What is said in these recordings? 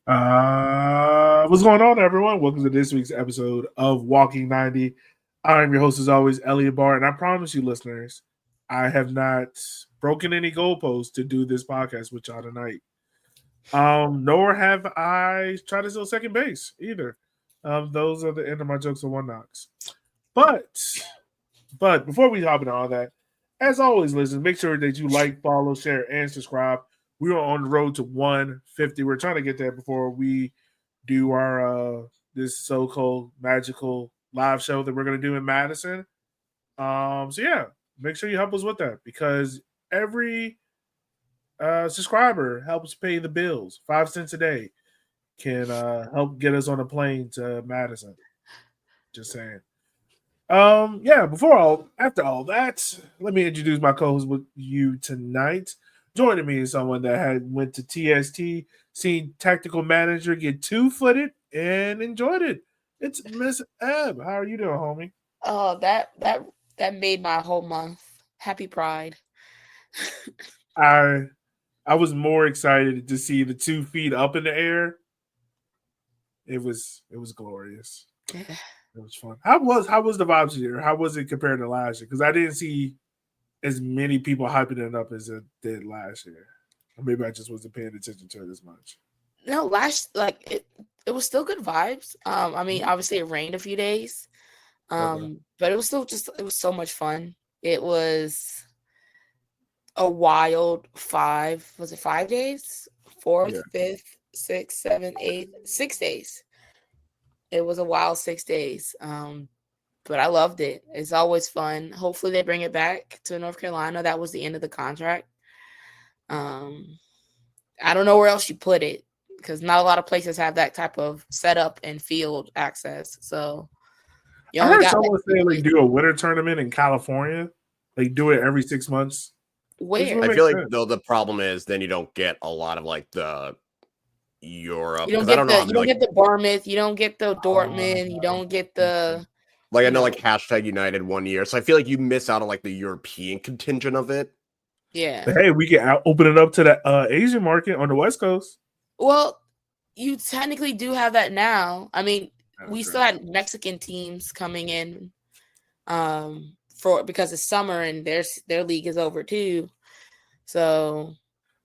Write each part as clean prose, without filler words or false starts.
What's going on, everyone? Welcome to this week's episode of Walking 90. I'm your host, as always, Elliot Barr, and I promise you, listeners, I have not broken any goalposts to do this podcast with y'all tonight. Nor have I tried to steal second base either. Those are the end of my jokes and one knocks. But before we hop into all that, as always, listeners, make sure that you like, follow, share, and subscribe. We are on the road to 150. We're trying to get there before we do our this so-called magical live show that we're going to do in Madison. So yeah, make sure you help us with that because every subscriber helps pay the bills. 5 cents a day can help get us on a plane to Madison. Just saying. After all that, let me introduce my co-host with you tonight. Joining me is someone that had went to TST, seen tactical manager get 2-footed and enjoyed it. It's Miss Eb. How are you doing, homie? Oh, that made my whole month. Happy Pride. I was more excited to see the 2 feet up in the air. It was glorious. Yeah. It was fun. How was the vibes here? How was it compared to last year? Because I didn't see as many people hyping it up as it did last year. Or maybe I just wasn't paying attention to it as much. No, it was still good vibes. I mean, obviously it rained a few days. But it was still it was so much fun. It was a wild 5 days? 4th, 5th, 6th, 7th, 8th, 6 days. It was a wild 6 days. But I loved it. It's always fun. Hopefully they bring it back to North Carolina. That was the end of the contract. I don't know where else you put it because not a lot of places have that type of setup and field access. So I heard someone say they do a winter tournament in California. They do it every 6 months. Where? I feel like though the problem is then you don't get a lot of like the Europe. You don't get the Bournemouth. You don't get the Dortmund. You don't get the. Like I know like hashtag United 1 year. So I feel like you miss out on like the European contingent of it. Yeah. But hey, we can open it up to the Asian market on the West Coast. Well, you technically do have that now. I mean, we still had Mexican teams coming in because it's summer and their league is over too. So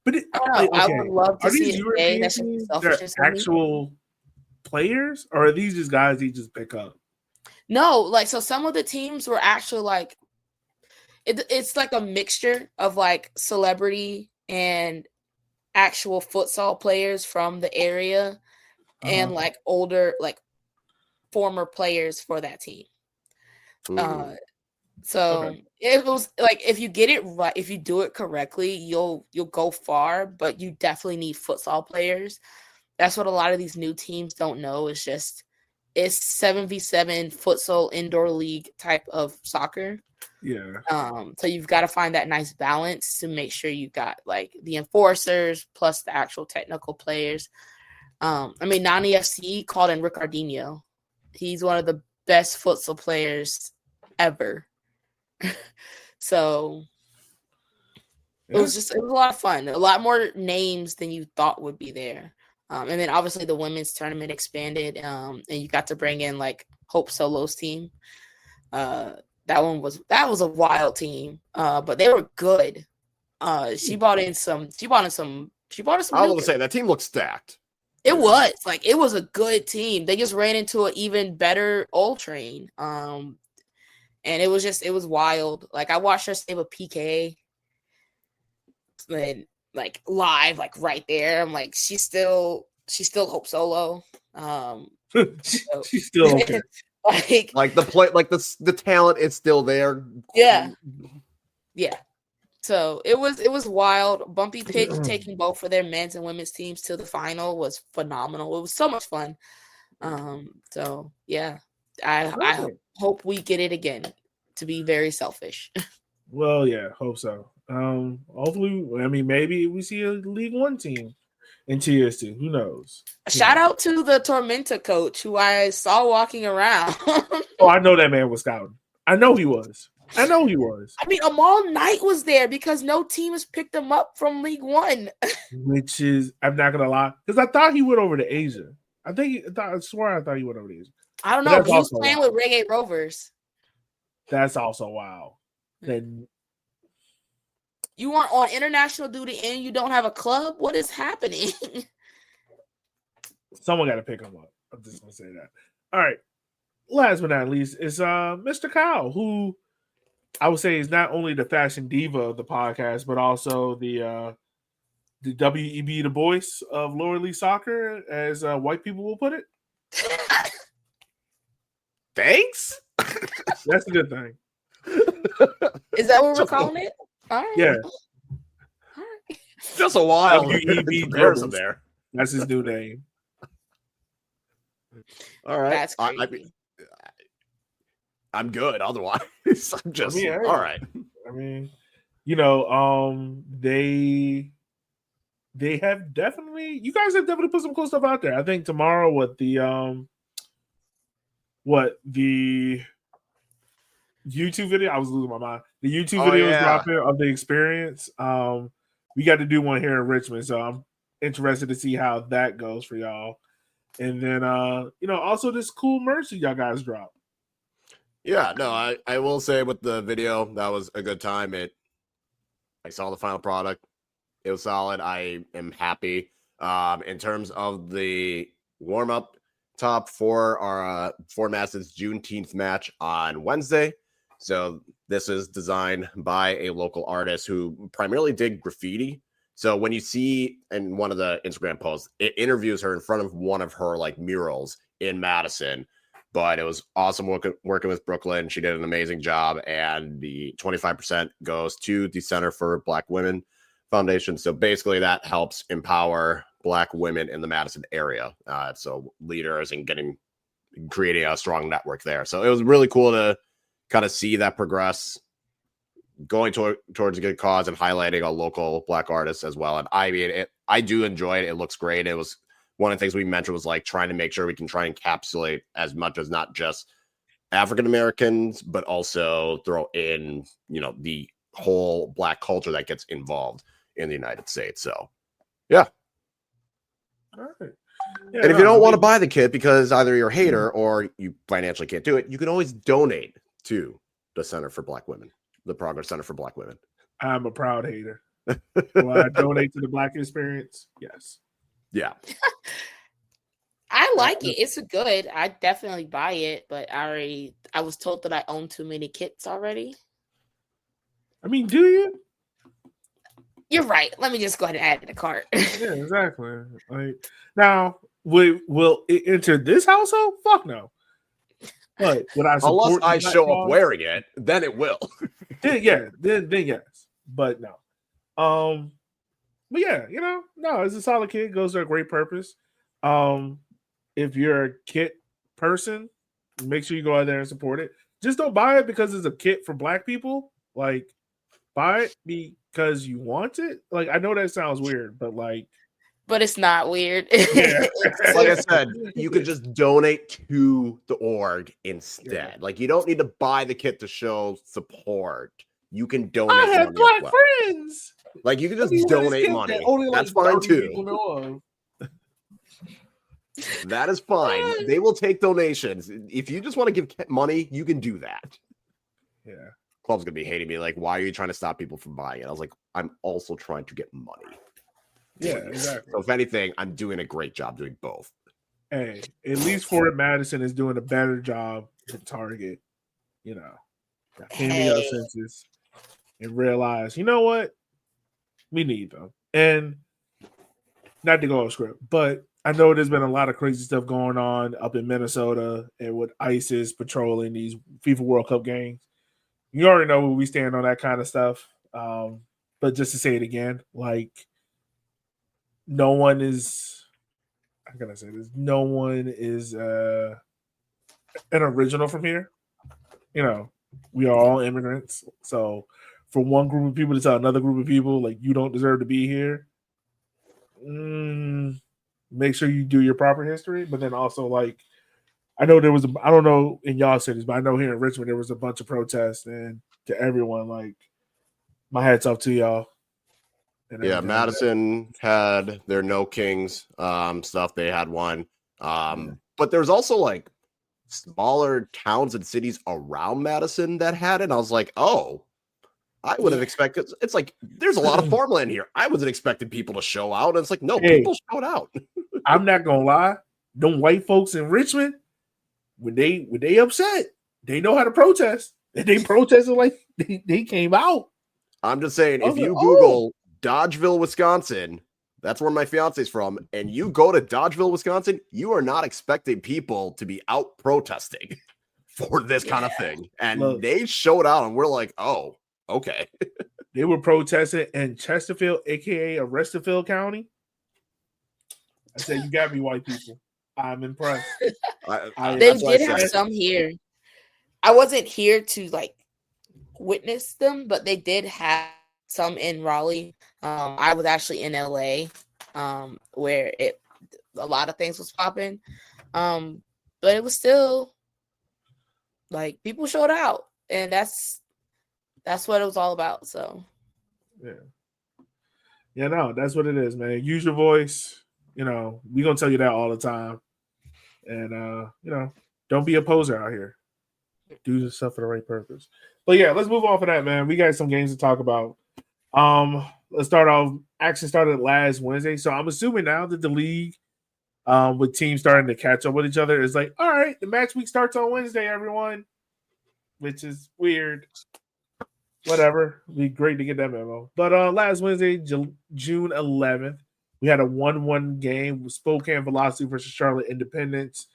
but I would love to see it. That's just actual players, or are these just guys you just pick up? No, so some of the teams were actually it's like a mixture of like celebrity and actual futsal players from the area and like older former players for that team. So it was like if you get it right, if you do it correctly, you'll go far, but you definitely need futsal players. That's what a lot of these new teams don't know. It's 7v7 futsal indoor league type of soccer. Yeah. So you've got to find that nice balance to make sure you got like the enforcers plus the actual technical players. I mean, Nani FC called in Ricardinho. He's one of the best futsal players ever. So it was a lot of fun. A lot more names than you thought would be there. And then obviously the women's tournament expanded, and you got to bring in like Hope Solo's team. That was a wild team, but they were good. She brought in some. I was going to say that team looked stacked. It was a good team. They just ran into an even better Old Train. And it was wild. Like I watched her save a PK. And like live, like right there. I'm like, she's still Hope Solo. She's still okay. like the play, like the talent is still there. Yeah. So it was wild. Bumpy pitch taking both of their men's and women's teams to the final was phenomenal. It was so much fun. So yeah, I hope we get it again. To be very selfish. Well, yeah, hope so. Hopefully, I mean, maybe we see a League One team in TST. Who knows? Shout out to the Tormenta coach who I saw walking around. Oh, I know that man was scouting. I know he was. I know he was. I mean, Amal Knight was there because no team has picked him up from League One. Which is, I'm not gonna lie, because I thought he went over to Asia. I swear I thought he went over to Asia. I don't But know, that's but he was also playing wild. with Reggae Rovers. That's also wild. Then You aren't on international duty and you don't have a club? What is happening? someone got to pick him up. I'm just gonna say that. All right. Last but not least is Mr. Kyle, who I would say is not only the fashion diva of the podcast, but also the WEB, the voice of lower league soccer, as white people will put it. Thanks. That's a good thing. Is that what we're calling it? All right. Yeah. All right. Just a while. WEB comparison Dribbles. there. That's his new name. All right. That's crazy. I'm good. Otherwise, I'm just hey, all right. I mean, they have definitely. You guys have definitely put some cool stuff out there. I think tomorrow, what the YouTube video? I was losing my mind. The YouTube video is dropping of the experience. We got to do one here in Richmond, so I'm interested to see how that goes for y'all. And then, also this cool merch that y'all guys drop. Yeah, no, I will say with the video, that was a good time. I saw the final product. It was solid. I am happy. In terms of the warm-up top for our Fort Masses Juneteenth match on Wednesday. So this is designed by a local artist who primarily did graffiti. So when you see in one of the Instagram posts, it interviews her in front of one of her like murals in Madison. But it was awesome working with Brooklyn. She did an amazing job. And the 25% goes to the Center for Black Women Foundation. So basically that helps empower Black women in the Madison area. So leaders and creating a strong network there. So it was really cool to kind of see that progress, going towards a good cause and highlighting a local Black artist as well. And I mean, I do enjoy it. It looks great. It was one of the things we mentioned was like trying to make sure we can try and encapsulate as much as not just African Americans, but also throw in, the whole Black culture that gets involved in the United States. So, yeah. All right. Yeah, and if you don't want to buy the kit because either you're a hater or you financially can't do it, you can always donate to the Center for Black Women, the Progress Center for Black Women. I'm a proud hater. Will I donate to the Black experience? Yes. Yeah. I like it. It's good. I definitely buy it, but I was told that I own too many kits already. I mean, do you? You're right. Let me just go ahead and add it to the cart. Yeah, exactly. Like now, will it enter this household? Fuck no. But would I support unless I show up wearing it, then it will. then yes. But no. But yeah, no, it's a solid kit. Goes to a great purpose. If you're a kit person, make sure you go out there and support it. Just don't buy it because it's a kit for Black people. Like, buy it because you want it. Like, I know that sounds weird, but like, but it's not weird. Yeah. Like I said, you could just donate to the org instead. Yeah. Like, you don't need to buy the kit to show support. You can donate. I have Black friends. Like, you can just donate money. That's fine too. That is fine. They will take donations. If you just want to give money, you can do that. Yeah. Club's gonna be hating me. Like, why are you trying to stop people from buying it? I was like, I'm also trying to get money. Yeah, exactly. So if anything, I'm doing a great job doing both. Hey, at least Fort Madison is doing a better job than Target. Came to your senses and realized, you know what? We need them. And not to go off script, but I know there's been a lot of crazy stuff going on up in Minnesota and with ISIS patrolling these FIFA World Cup games. You already know where we stand on that kind of stuff. But just to say it again, like, no one is, how can I say this? No one is an original from here. We are all immigrants. So for one group of people to tell another group of people, like, you don't deserve to be here, make sure you do your proper history. But then also, like, I know there was I don't know in y'all cities, but I know here in Richmond there was a bunch of protests, and to everyone, like, my hats off to y'all. Yeah, Madison had their No Kings stuff. They had one. But there's also like smaller towns and cities around Madison that had it. And I was like, oh, I would have expected. It's like there's a lot of farmland here. I wasn't expecting people to show out. And it's like, no, people showed out. I'm not gonna lie. Them white folks in Richmond, when they upset, they know how to protest. And they protested like they came out. I'm just saying, if you Google Dodgeville, Wisconsin, that's where my fiance's from, and you go to Dodgeville, Wisconsin, you are not expecting people to be out protesting for this kind of thing. And they showed out, and we're like, oh, okay. They were protesting in Chesterfield, aka Arrested County. I said, you got me, white people. I'm impressed. They did have some here. I wasn't here to like witness them, but they did have some in Raleigh. I was actually in LA, where a lot of things was popping. But it was still like people showed out, and that's what it was all about. So no, that's what it is, man. Use your voice. We're gonna tell you that all the time. And don't be a poser out here. Do the stuff for the right purpose. But yeah, let's move on from that, man. We got some games to talk about. Let's start off. Action started last Wednesday, so I'm assuming now that the league, with teams starting to catch up with each other, is like, all right, the match week starts on Wednesday, everyone, which is weird. Whatever, it'd be great to get that memo. But last Wednesday, June 11th, we had a 1-1 game with Spokane Velocity versus Charlotte Independence.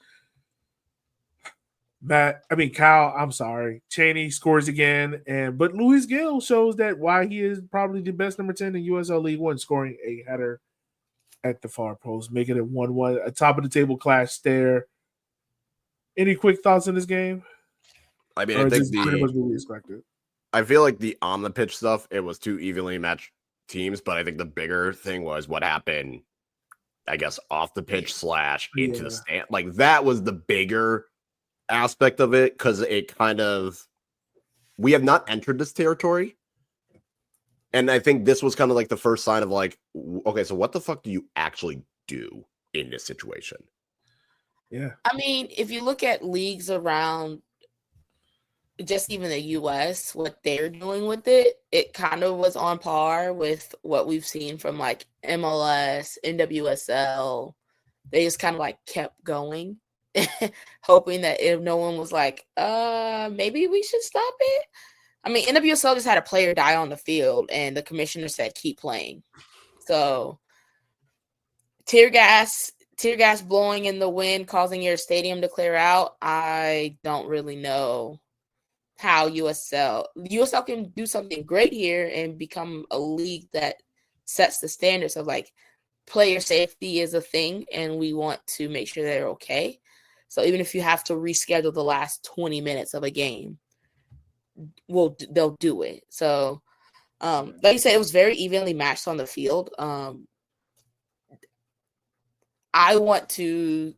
Kyle, I'm sorry. Chaney scores again, but Luis Gill shows that why he is probably the best number 10 in USL League One, scoring a header at the far post, making it 1-1. A top of the table clash there. Any quick thoughts on this game? I mean, I think pretty much what we expected. I feel like the on the pitch stuff, it was two evenly matched teams, but I think the bigger thing was what happened, I guess, off the pitch / into the stand. Like that was the bigger aspect of it, because it kind of, we have not entered this territory, and I think this was kind of like the first sign of like, okay, so what the fuck do you actually do in this situation? Yeah, I mean, if you look at leagues around just even the US, what they're doing with it kind of was on par with what we've seen from like MLS, NWSL. They just kind of like kept going, hoping that if no one was like, maybe we should stop it. I mean, NWSL just had a player die on the field, and the commissioner said, keep playing. So tear gas blowing in the wind, causing your stadium to clear out. I don't really know how USL can do something great here and become a league that sets the standards of like player safety is a thing, and we want to make sure they're okay. So even if you have to reschedule the last 20 minutes of a game, they'll do it. So like you said, it was very evenly matched on the field. I want to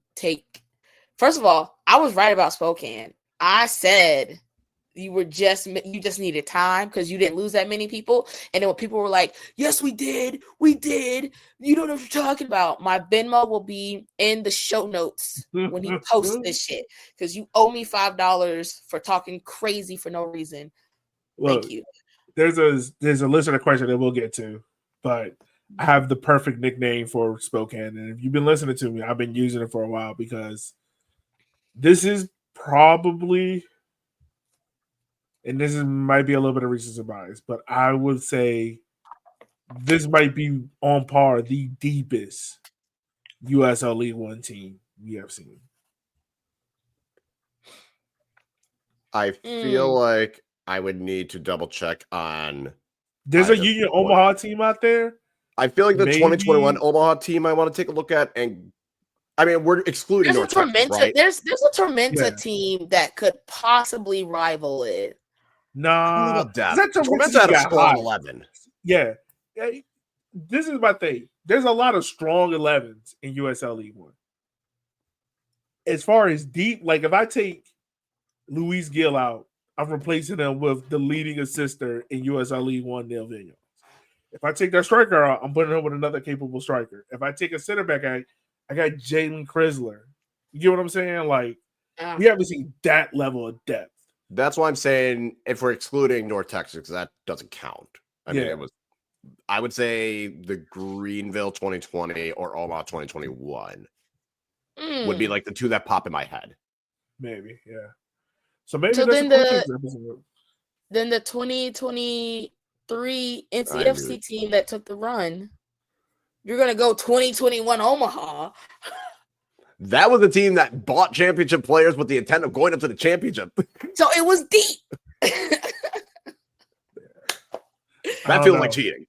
first of all, I was right about Spokane. I said you just needed time because you didn't lose that many people. And then when people were like, yes, we did. You don't know what you're talking about. My Venmo will be in the show notes when he posts this shit, because you owe me $5 for talking crazy for no reason. Thank you. There's a listener question that we'll get to, but I have the perfect nickname for Spokane. And if you've been listening to me, I've been using it for a while, because this is probably, and might be a little bit of recency bias, but I would say this might be on par the deepest USL League One team we have seen. I feel like I would need to double check on. There's a Union Omaha team out there. I feel like the 2021 Omaha team I want to take a look at, and I mean, we're excluding North Texas, right? There's a Tormenta team that could possibly rival it. Nah, Tormenta had a strong 11. Yeah, this is my thing. There's a lot of strong 11s in USL League One, as far as deep, like if I take Luis Gill out, I'm replacing him with the leading assister in USL League One, Neil Vigneault. If I take that striker out, I'm putting him with another capable striker. If I take a center back out, I got Jalen Chrysler. You get what I'm saying? Like, we haven't seen that level of depth. That's why I'm saying if we're excluding North Texas, because that doesn't count. I mean, it was, I would say the Greenville 2020 or Omaha 2021 would be like the two that pop in my head. Maybe, yeah. So maybe so that's then the 2023 NCFC team that took the run. You're gonna go 2021 Omaha. That was a team that bought championship players with the intent of going up to the championship. So it was deep. That feels like cheating.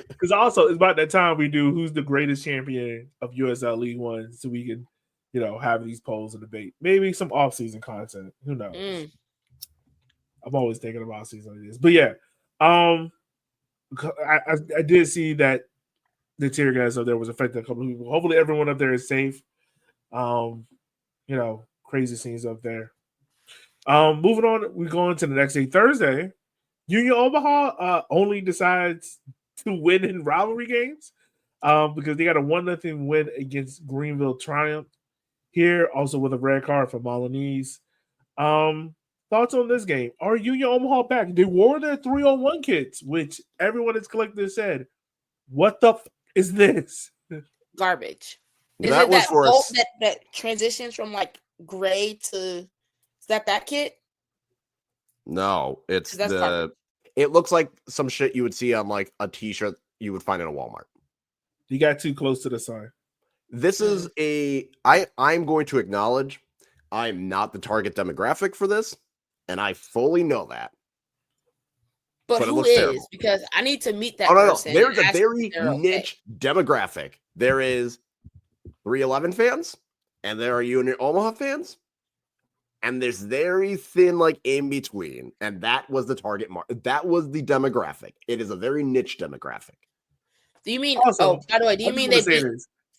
Because also it's about that time we do who's the greatest champion of USL League One, so we can, have these polls and debate. Maybe some off-season content. Who knows? I'm always thinking about season like this. But yeah, I did see that the tear gas up there was affecting a couple of people. Hopefully everyone up there is safe. Crazy scenes up there. Moving on, we go into the next day. Thursday, Union Omaha only decides to win in rivalry games because they got a 1-0 win against Greenville Triumph here, also with a red card for Milanese. Thoughts on this game? Are Union Omaha back? They wore their 301 kits, which everyone is collectively said, what the is this? Garbage. That was for that transitions from like gray to, is that kit? No, it's it looks like some shit you would see on like a t-shirt you would find in a Walmart. You got too close to the sign. This is I'm going to acknowledge I'm not the target demographic for this, and I fully know that. But who is? Terrible. Because I need to meet that person. No. There's a very niche demographic. There is 311 fans, and there are Union Omaha fans, and there's very thin, like, in between, and that was the target market. That was the demographic. It is a very niche demographic. Do you mean? Also, by the way, do you mean they beat?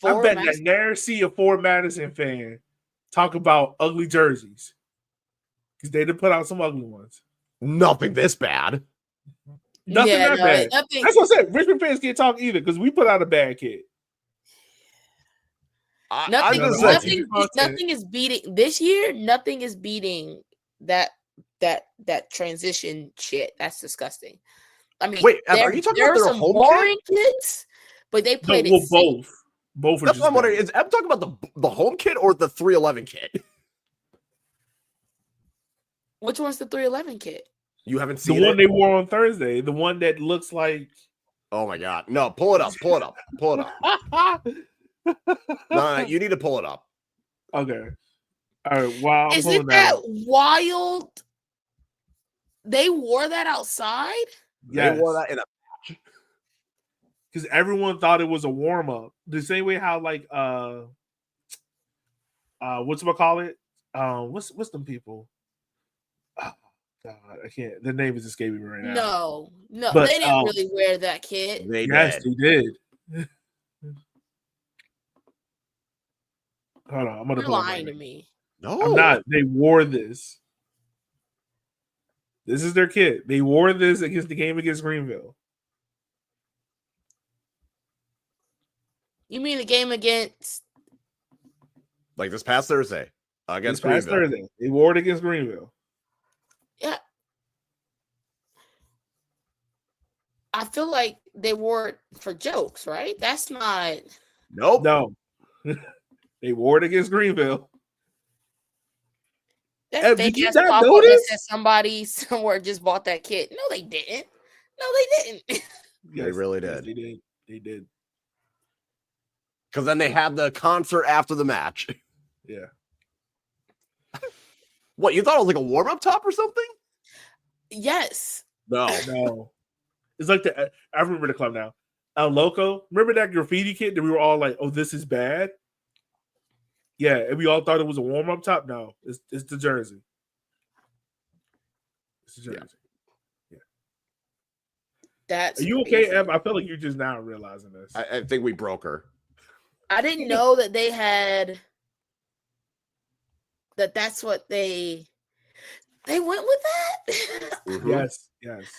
I bet I never see a Ford Madison fan talk about ugly jerseys because they did put out some ugly ones. Nothing this bad. Nothing that bad. That's what I said. Richmond fans can't talk either because we put out a bad kid. Nothing is beating this year. Nothing is beating that transition shit. That's disgusting. I mean, wait, are you talking about their home boring kids? But they played both. Both. That's what I'm wondering. I'm talking about the home kit or the 311 kit. Which one's the 311 kit? You haven't seen the one they wore on Thursday. The one that looks like. Oh my god! No, pull it up. No, you need to pull it up. Okay. All right. Wow. Isn't that wild? They wore that outside. Yes. They wore that in a match because everyone thought it was a warm up. The same way how like whatchamacallit? What's them people? Oh, God, I can't. The name is escaping me right now. No, but, they didn't really wear that kit. They did. Hold on, I'm gonna. You're lying to me. No, I'm not. They wore this. This is their kit. They wore this against the game against Greenville. You mean the game against? Like this past Thursday against Greenville. Thursday. They wore it against Greenville. Yeah. I feel like they wore it for jokes, right? That's not. Nope. No. They wore it against Greenville. That fake ass pop up that said somebody somewhere just bought that kit. No, they didn't. Yes, they really did. Yes, they did. Because then they had the concert after the match. Yeah. What, you thought it was like a warm-up top or something? Yes. No. It's like I remember the club now. El Loco. Remember that graffiti kit that we were all like, oh, this is bad? Yeah, and we all thought it was a warm-up top. No, it's the jersey. It's the jersey. Yeah. That's. Are you okay, Ev? I feel like you're just now realizing this. I think we broke her. I didn't know that they had that's what they went with that. Mhm. Yes.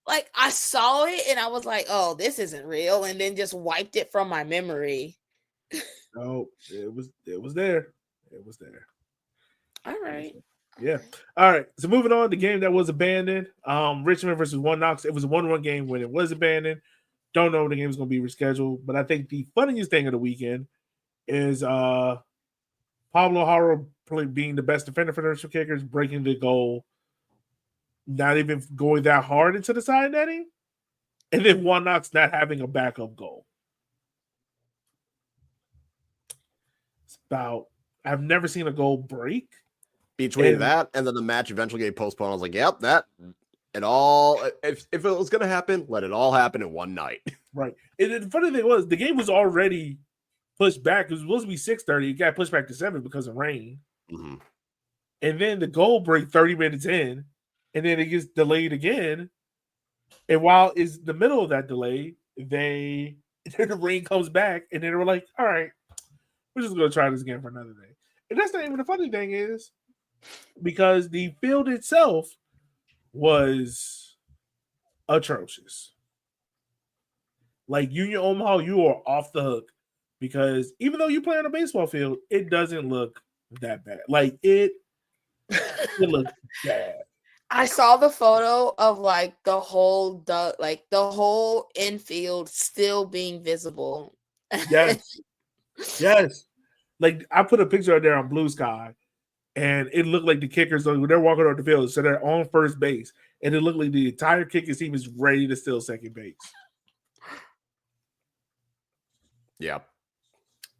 Like I saw it and I was like, "Oh, this isn't real," and then just wiped it from my memory. No, it was there. It was there. All right. Yeah. All right. So moving on, the game that was abandoned. Richmond versus One Knox. It was a 1-1 game when it was abandoned. Don't know when the game is going to be rescheduled, but I think the funniest thing of the weekend is Pablo Haro being the best defender for the National Kickers, breaking the goal, not even going that hard into the side netting, and then One Knox not having a backup goal. It's about I've never seen a goal break. Between that and then the match eventually get postponed, I was like, "Yep, that it all. If it was going to happen, let it all happen in one night." Right. And the funny thing was, the game was already pushed back. It was supposed to be 6:30. It got pushed back to 7 because of rain. Mm-hmm. And then the goal break 30 minutes in, and then it gets delayed again. And while it's the middle of that delay, the rain comes back, and then they were like, "All right, we're just going to try this again for another day." And that's not even the funny thing is, because the field itself was atrocious. Like Union Omaha, you are off the hook because even though you play on a baseball field, it doesn't look that bad. Like it looks bad. I saw the photo of like the whole infield still being visible. Yes. Yes. Like I put a picture out there on Blue Sky, and it looked like the kickers when they're walking on the field, so they're on first base, and it looked like the entire kicking team is ready to steal second base. Yeah.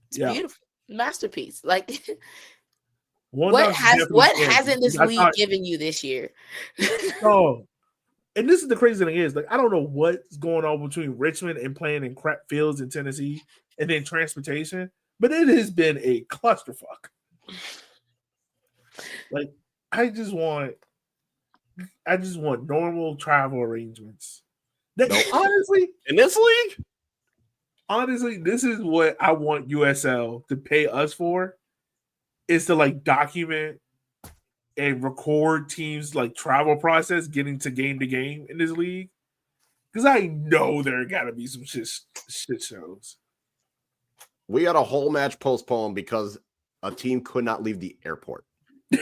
It's beautiful. Masterpiece. Like what hasn't this league given you this year? Oh, and this is the crazy thing is, like, I don't know what's going on between Richmond and playing in crap fields in Tennessee and then transportation, but it has been a clusterfuck. Like, I just want normal travel arrangements. Honestly, in this league, this is what I want USL to pay us for, is to like document and record teams like travel process getting to game in this league. Because I know there gotta be some shit shows. We had a whole match postponed because a team could not leave the airport.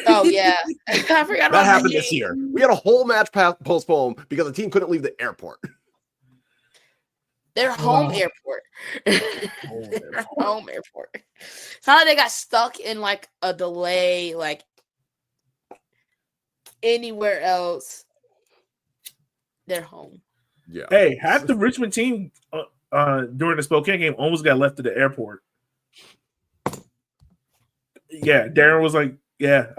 Oh yeah, I forgot that happened this year. We had a whole match postponed because the team couldn't leave the airport. Their home airport. Their home airport. It's not like they got stuck in like a delay, like anywhere else. They're home. Yeah. Hey, half the Richmond team during the Spokane game almost got left at the airport. Yeah, Darren was like, "Yeah,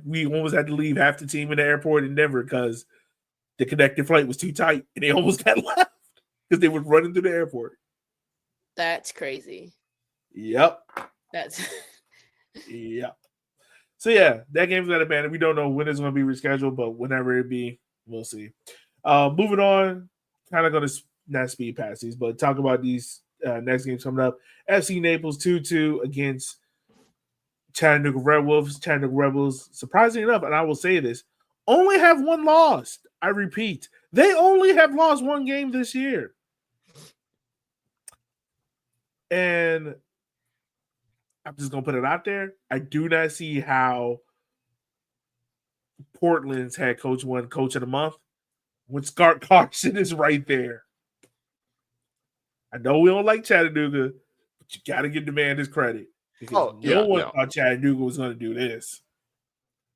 we almost had to leave half the team in the airport in Denver because the connecting flight was too tight, and they almost got left because they were running through the airport." That's crazy. Yep. That's yep. So yeah, that game's got abandoned. We don't know when it's going to be rescheduled, but whenever it be, we'll see. Moving on, kind of going to not speed past these, but talk about these next games coming up. FC Naples 2-2 against Chattanooga Red Wolves. Chattanooga Red Wolves, surprisingly enough, and I will say this, only have one loss. I repeat, they only have lost one game this year. And I'm just going to put it out there. I do not see how Portland's head coach won Coach of the Month when Scott Carson is right there. I know we don't like Chattanooga, but you got to give the man his credit. Because no one thought Chattanooga was going to do this.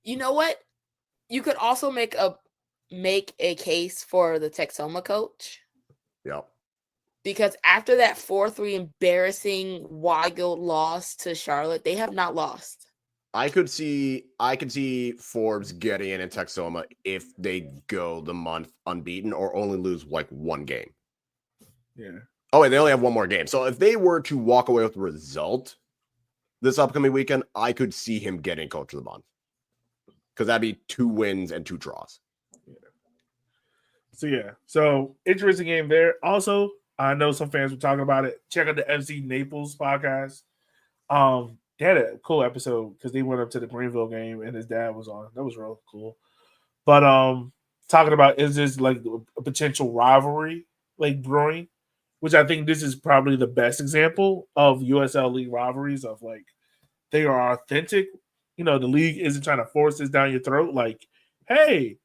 You know what? You could also make a case for the Texoma coach. Yep. Because after that 4-3 embarrassing Weigel loss to Charlotte, they have not lost. I could see Forbes getting in Texoma if they go the month unbeaten or only lose like one game. Yeah. Oh, and they only have one more game. So if they were to walk away with the result this upcoming weekend, I could see him getting coach of the month. Because that'd be 2 wins and 2 draws. Yeah. So interesting game there. Also, I know some fans were talking about it. Check out the FC Naples podcast. they had a cool episode because they went up to the Greenville game and his dad was on. That was real cool. But talking about is this like a potential rivalry like brewing, which I think this is probably the best example of USL League rivalries of like they are authentic. You know, the league isn't trying to force this down your throat. Like, hey,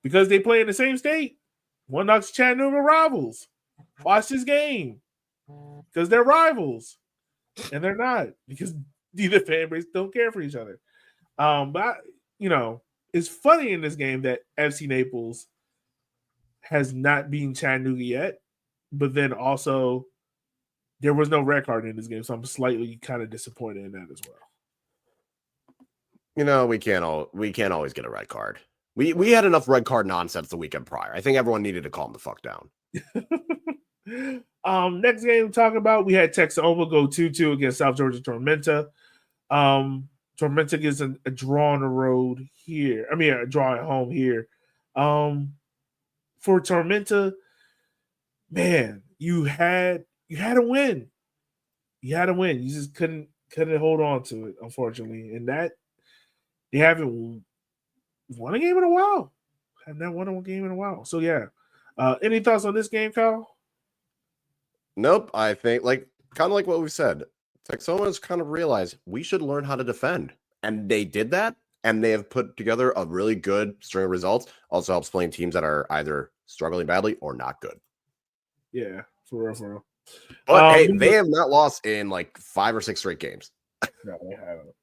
because they play in the same state, One Knocks Chattanooga rivals. Watch this game because they're rivals, and they're not because neither fan base don't care for each other. But you know, it's funny in this game that FC Naples has not beaten Chattanooga yet, but then also there was no red card in this game, so I'm slightly kind of disappointed in that as well. You know, we can't always get a red card. We had enough red card nonsense the weekend prior. I think everyone needed to calm the fuck down. Next game to talk about, we had Texoma go 2-2 against South Georgia Tormenta. Tormenta gets a draw on the road here. I mean, a draw at home here. For Tormenta, man, you had a win. You had a win. You just couldn't hold on to it, unfortunately. And that they haven't won a game in a while. Have not won a game in a while. So yeah. Any thoughts on this game, Kyle? Nope. I think kind of like what we said. Texoma's kind of realized we should learn how to defend. And they did that. And they have put together a really good string of results. Also helps playing teams that are either struggling badly or not good. Yeah, for real. But hey, they have not lost in like 5 or 6 straight games. No, they haven't.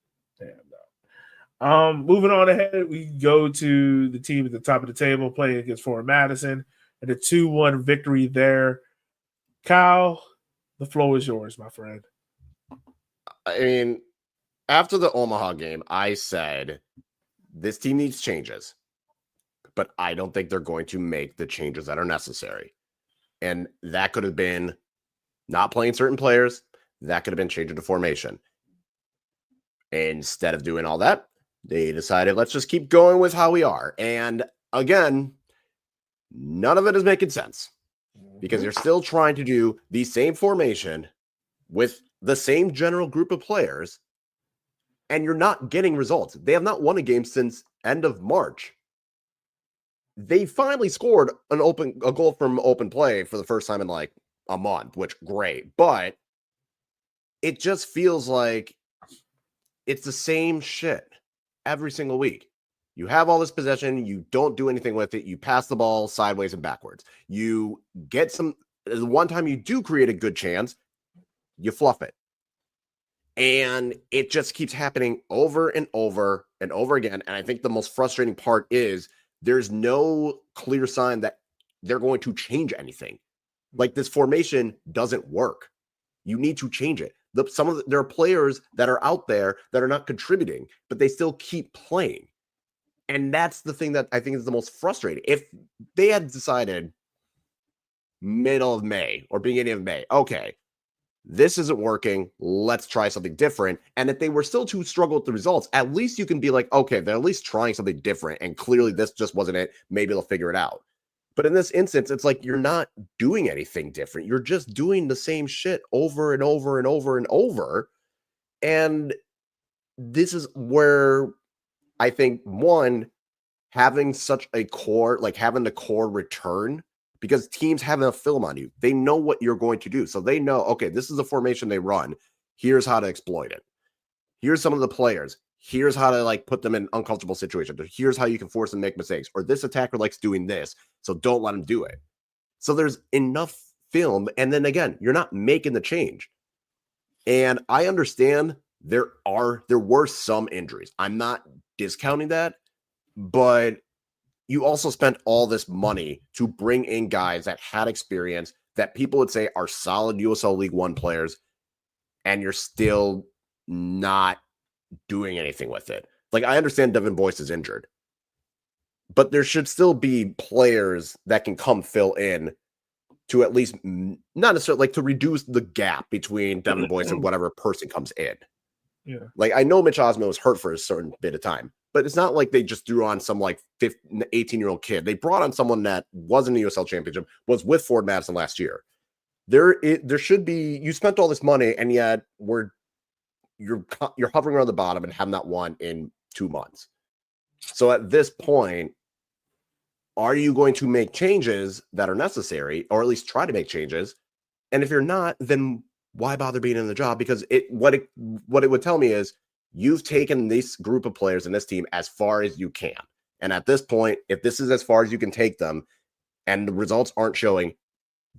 Moving on ahead, we go to the team at the top of the table playing against Fort Madison and a 2-1 victory there. Kyle, the floor is yours, my friend. I mean, after the Omaha game, I said this team needs changes, but I don't think they're going to make the changes that are necessary. And that could have been not playing certain players. That could have been changing the formation. Instead of doing all that, they decided, let's just keep going with how we are. And again, none of it is making sense because you're still trying to do the same formation with the same general group of players, and you're not getting results. They have not won a game since end of March. They finally scored a goal from open play for the first time in like a month, which great. But it just feels like it's the same shit every single week. You have all this possession. You don't do anything with it. You pass the ball sideways and backwards. You get the one time you do create a good chance, you fluff it. And it just keeps happening over and over and over again. And I think the most frustrating part is there's no clear sign that they're going to change anything. Like this formation doesn't work. You need to change it. There are players that are out there that are not contributing, but they still keep playing. And that's the thing that I think is the most frustrating. If they had decided middle of May or beginning of May, okay, this isn't working, let's try something different. And if they were still to struggle with the results, at least you can be like, okay, they're at least trying something different. And clearly this just wasn't it. Maybe they'll figure it out. But in this instance, it's like you're not doing anything different. You're just doing the same shit over and over and over and over. And this is where I think, one, having such a core, like having the core return, because teams have enough film on you. They know what you're going to do. So they know, okay, this is the formation they run. Here's how to exploit it. Here's some of the players. Here's how to like put them in uncomfortable situations. Here's how you can force them to make mistakes. Or this attacker likes doing this, so don't let them do it. So there's enough film. And then again, you're not making the change. And I understand there were some injuries. I'm not discounting that, but you also spent all this money to bring in guys that had experience that people would say are solid USL League One players, and you're still not doing anything with it. Like, I understand Devin Boyce is injured, but there should still be players that can come fill in to at least not necessarily like to reduce the gap between Devin Boyce and whatever person comes in. Yeah. Like, I know Mitch Osman was hurt for a certain bit of time, but it's not like they just threw on some like 18-year-old kid. They brought on someone that was in the USL Championship, was with Ford Madison last year. There should be, you spent all this money and yet we're you're hovering around the bottom and have not won in 2 months. So at this point, are you going to make changes that are necessary, or at least try to make changes? And if you're not, then why bother being in the job? Because what it would tell me is you've taken this group of players in this team as far as you can. And at this point, if this is as far as you can take them and the results aren't showing,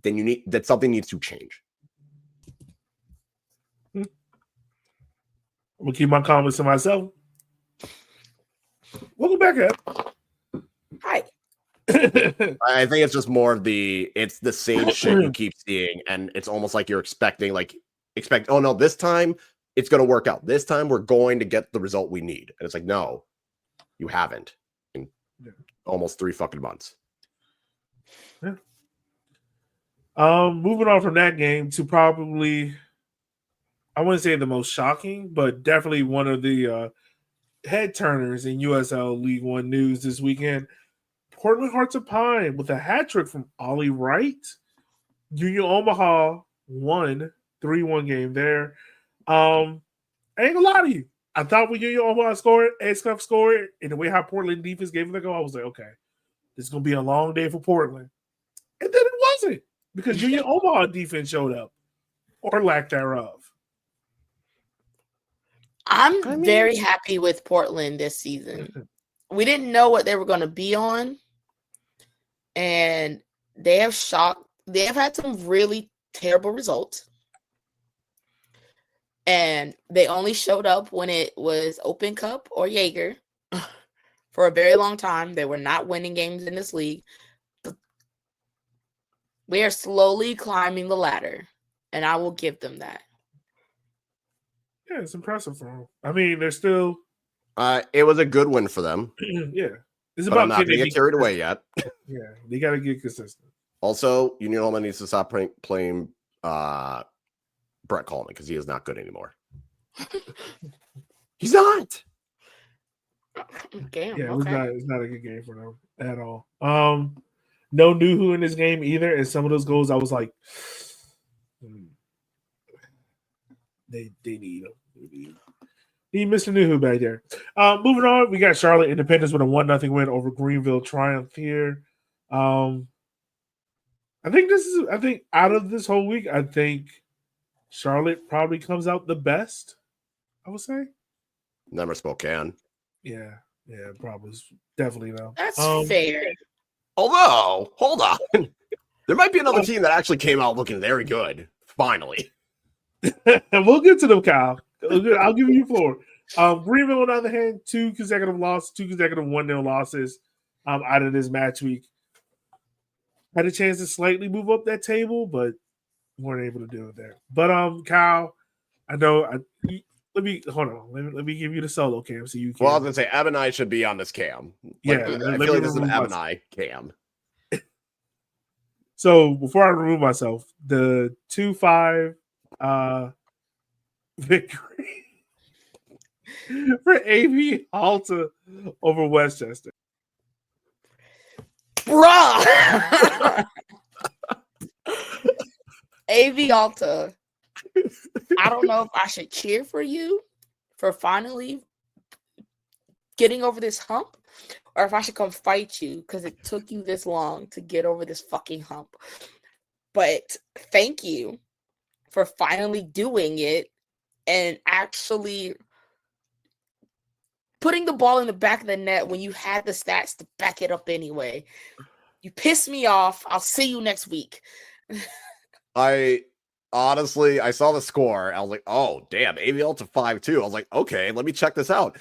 then something needs to change. I'm gonna keep my comments to myself. Welcome back, Ed. Hi. I think it's just more of it's the same shit you keep seeing, and it's almost like you're expect, oh no, this time it's going to work out. This time we're going to get the result we need. And it's like, no, you haven't in almost 3 fucking months. Yeah. Moving on from that game to probably, I wouldn't say the most shocking, but definitely one of the head turners in USL League One news this weekend. Portland Hearts of Pine with a hat trick from Ollie Wright. Union Omaha won 3-1 game there. I ain't gonna lie to you. I thought when Union Omaha scored, A-Scuff scored, and the way how Portland defense gave it a go, I was like, okay, this is gonna be a long day for Portland. And then it wasn't, because Union Omaha defense showed up, or lack thereof. I'm very happy with Portland this season. We didn't know what they were going to be on, and they have had some really terrible results. And they only showed up when it was Open Cup or Jaeger. For a very long time, they were not winning games in this league. We are slowly climbing the ladder, and I will give them that. Yeah, it's impressive for them. I mean, they're still... it was a good win for them. Yeah. It's about I'm not going to get carried away yet. Yeah, they got to get consistent. Also, Union Omaha needs to stop playing Brett Coleman, because he is not good anymore. He's not. Damn, yeah, okay. it's not a good game for them at all. No Nuhu in this game either. And some of those goals, I was like, they need him. Need Mr. Nuhu back there. Moving on, we got Charlotte Independence with a 1-0 win over Greenville Triumph here. I think out of this whole week, I think Charlotte probably comes out the best, I would say. Never Spokane. Yeah, probably. Definitely, though. That's fair. Although, hold on. There might be another team that actually came out looking very good. Finally. And we'll get to them, Kyle. I'll give you 4. Greenville, on the other hand, 2 consecutive 1-0 losses out of this match week. Had a chance to slightly move up that table, but weren't able to do it there. But Kyle, I know. Let me give you the solo cam so you can. Well, I was gonna say Ab and I should be on this cam. Yeah, I feel like this is an Ab and I cam. So before I remove myself, the 2-5 victory for AV Alta over Westchester. Bruh! AV Alta. I don't know if I should cheer for you for finally getting over this hump, or if I should come fight you because it took you this long to get over this fucking hump. But thank you for finally doing it and actually putting the ball in the back of the net when you had the stats to back it up anyway. You pissed me off. I'll see you next week. Honestly, I saw the score. I was like, oh, damn, AVL to 5-2. I was like, okay, let me check this out.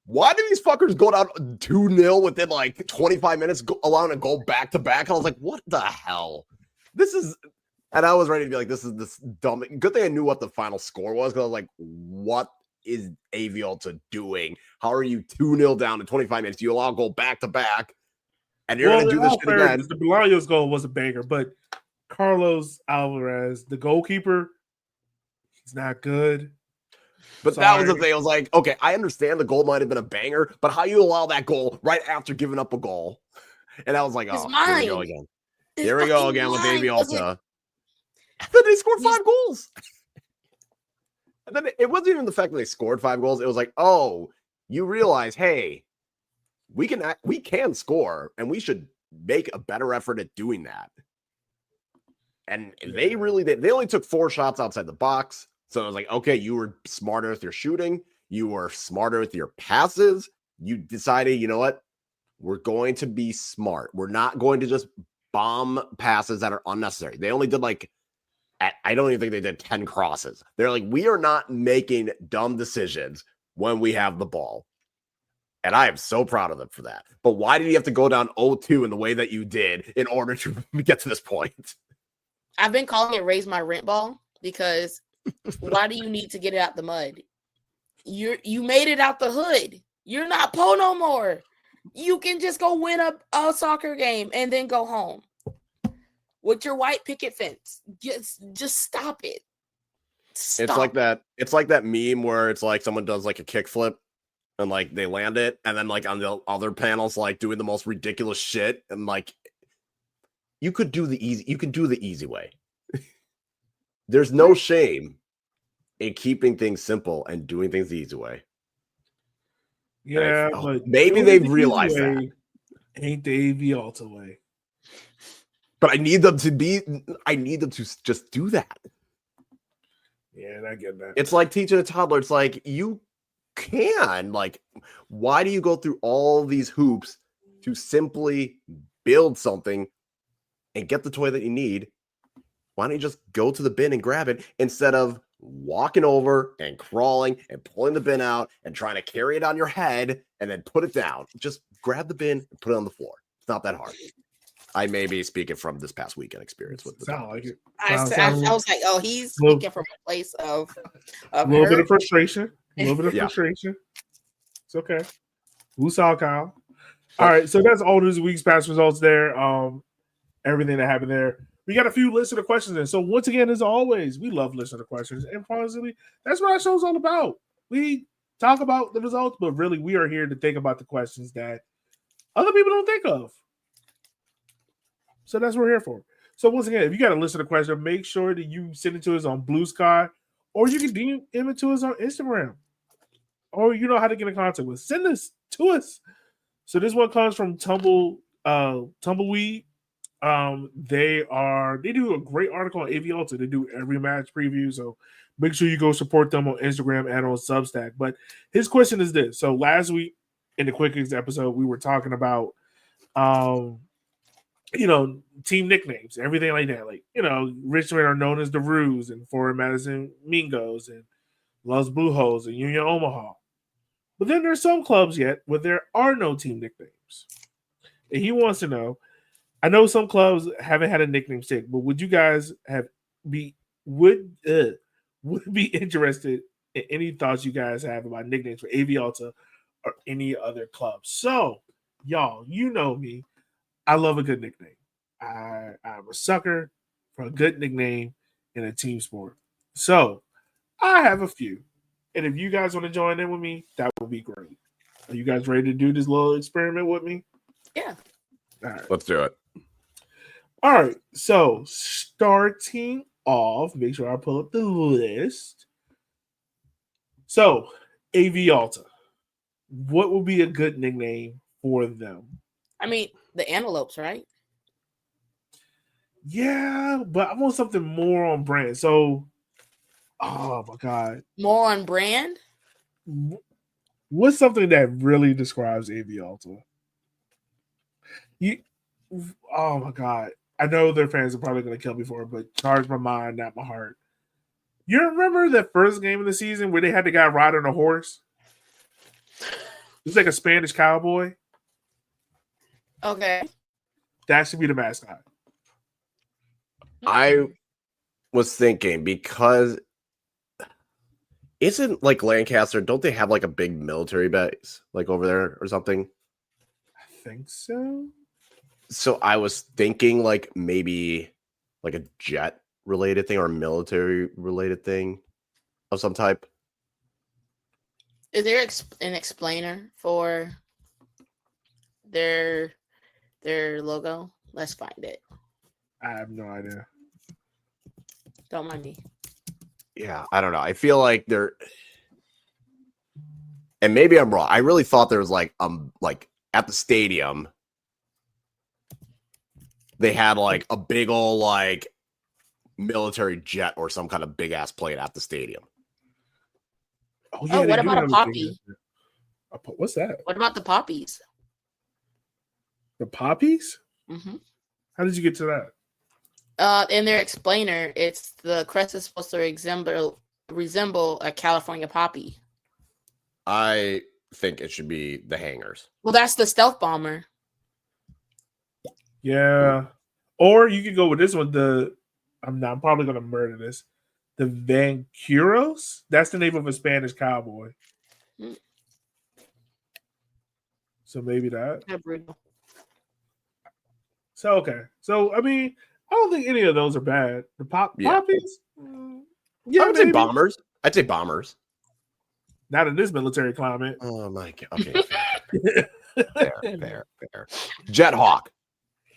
Why did these fuckers go down 2-0 within like 25 minutes, allowing a goal back-to-back? I was like, what the hell? This is... And I was ready to be like, this is this dumb... Good thing I knew what the final score was, because I was like, what is AVL doing? How are you 2-0 down in 25 minutes? You allow a goal back-to-back, and you're going to do this shit again. The Bolaños goal was a banger, but Carlos Alvarez, the goalkeeper, he's not good. But that was the thing. I was like, okay, I understand the goal might have been a banger, but how you allow that goal right after giving up a goal? And I was like, oh, here we go again. Here we go again with AV Alta. And then they scored 5 goals. And then it wasn't even the fact that they scored 5 goals. It was like, oh, you realize, hey, we can score, and we should make a better effort at doing that. And they only took 4 shots outside the box. So it was like, okay, you were smarter with your shooting. You were smarter with your passes. You decided, you know what? We're going to be smart. We're not going to just bomb passes that are unnecessary. They only did I don't even think they did 10 crosses. They're like, we are not making dumb decisions when we have the ball. And I am so proud of them for that. But why did you have to go down 0-2 in the way that you did in order to get to this point? I've been calling it raise my rent ball because why do you need to get it out the mud? You made it out the hood. You're not Poe no more. You can just go win a soccer game and then go home with your white picket fence. Just stop it. Stop. It's like that meme where it's like someone does like a kickflip and like they land it, and then like on the other panels like doing the most ridiculous shit, and like you could do the easy way. There's no shame in keeping things simple and doing things the easy way. Yeah, but maybe they've realized that. Ain't the AV Alta way. But I need them to just do that. Yeah, I get that. It's like teaching a toddler. It's like, you can, like, why do you go through all these hoops to simply build something and get the toy that you need? Why don't you just go to the bin and grab it instead of walking over and crawling and pulling the bin out and trying to carry it on your head and then put it down? Just grab the bin and put it on the floor. It's not that hard. I may be speaking from this past weekend experience with the sound like it. I was like, oh, he's speaking from a place of a little bit of frustration. A little bit of frustration. It's okay. Who saw Kyle? All right, so that's all this week's past results there. Everything that happened there. We got a few listener questions in. So once again, as always, we love listener questions. And honestly, that's what our show's all about. We talk about the results, but really we are here to think about the questions that other people don't think of. So that's what we're here for. So once again, if you got a listener question, make sure that you send it to us on Blue Sky, or you can DM it to us on Instagram. Or you know how to get in contact with us. Send this to us. So this one comes from Tumbleweed. They do a great article on AV Alta. They do every match preview, so make sure you go support them on Instagram and on Substack. But his question is this: so last week in the Quickest episode, we were talking about team nicknames, everything like that. Like, Richmond are known as the Roos, and Fort Madison Mingos, and Los Brujos, and Union Omaha. But then there's some clubs yet where there are no team nicknames. And he wants to know, I know some clubs haven't had a nickname stick, but would you guys be interested in any thoughts you guys have about nicknames for AV Alta or any other club? So, y'all, you know me. I love a good nickname. I'm a sucker for a good nickname in a team sport. So, I have a few. And if you guys want to join in with me, that would be great. Are you guys ready to do this little experiment with me? Yeah. All right. Let's do it. All right. So, starting off, make sure I pull up the list. So, AV Alta. What would be a good nickname for them? I mean, the Antelopes, right? Yeah, but I want something more on brand. So, oh my God. More on brand? What's something that really describes AV Alta? Oh my God. I know their fans are probably going to kill me for it, but charge my mind, not my heart. You remember the first game of the season where they had the guy riding a horse? It was like a Spanish cowboy. Okay. That should be the mascot. I was thinking, because isn't like Lancaster, don't they have like a big military base like over there or something? I think so. So I was thinking like maybe like a jet related thing or a military related thing of some type. Is there an explainer for their logo? Let's find it. I have no idea. Don't mind me. Yeah, I don't know. I feel like they're, and maybe I'm wrong. I really thought there was like at the stadium, they had like a big old like military jet or some kind of big ass plane at the stadium. Oh, what about a poppy? What's that? What about the poppies? The poppies? Mm-hmm. How did you get to that? In their explainer, it's the crest is supposed to resemble a California poppy. I think it should be the hangars. Well, that's the stealth bomber. Yeah. Or you could go with this one. I'm probably gonna murder this. The Vanqueros? That's the name of a Spanish cowboy. So maybe that. Brutal. So okay. So I mean, I don't think any of those are bad. The poppies? Yeah, I would say bombers. I'd say bombers. Not in this military climate. Oh my god. Okay. Fair. Jet Hawk.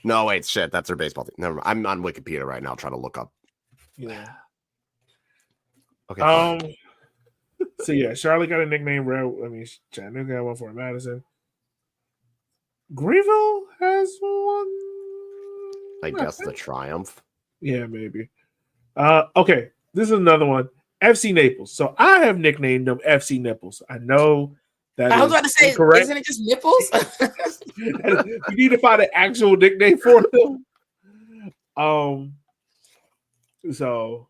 No, wait, shit. That's their baseball team. Never mind. I'm on Wikipedia right now trying to look up. Yeah. Okay. So yeah, Charlotte got a nickname. Chattanooga got one for Madison. Greenville has one. I guess the Triumph. Yeah, maybe. Okay, this is another one. FC Naples. So I have nicknamed them FC Nipples. I know that I was about to say, incorrect. Isn't it just nipples? You need to find an actual nickname for them. So.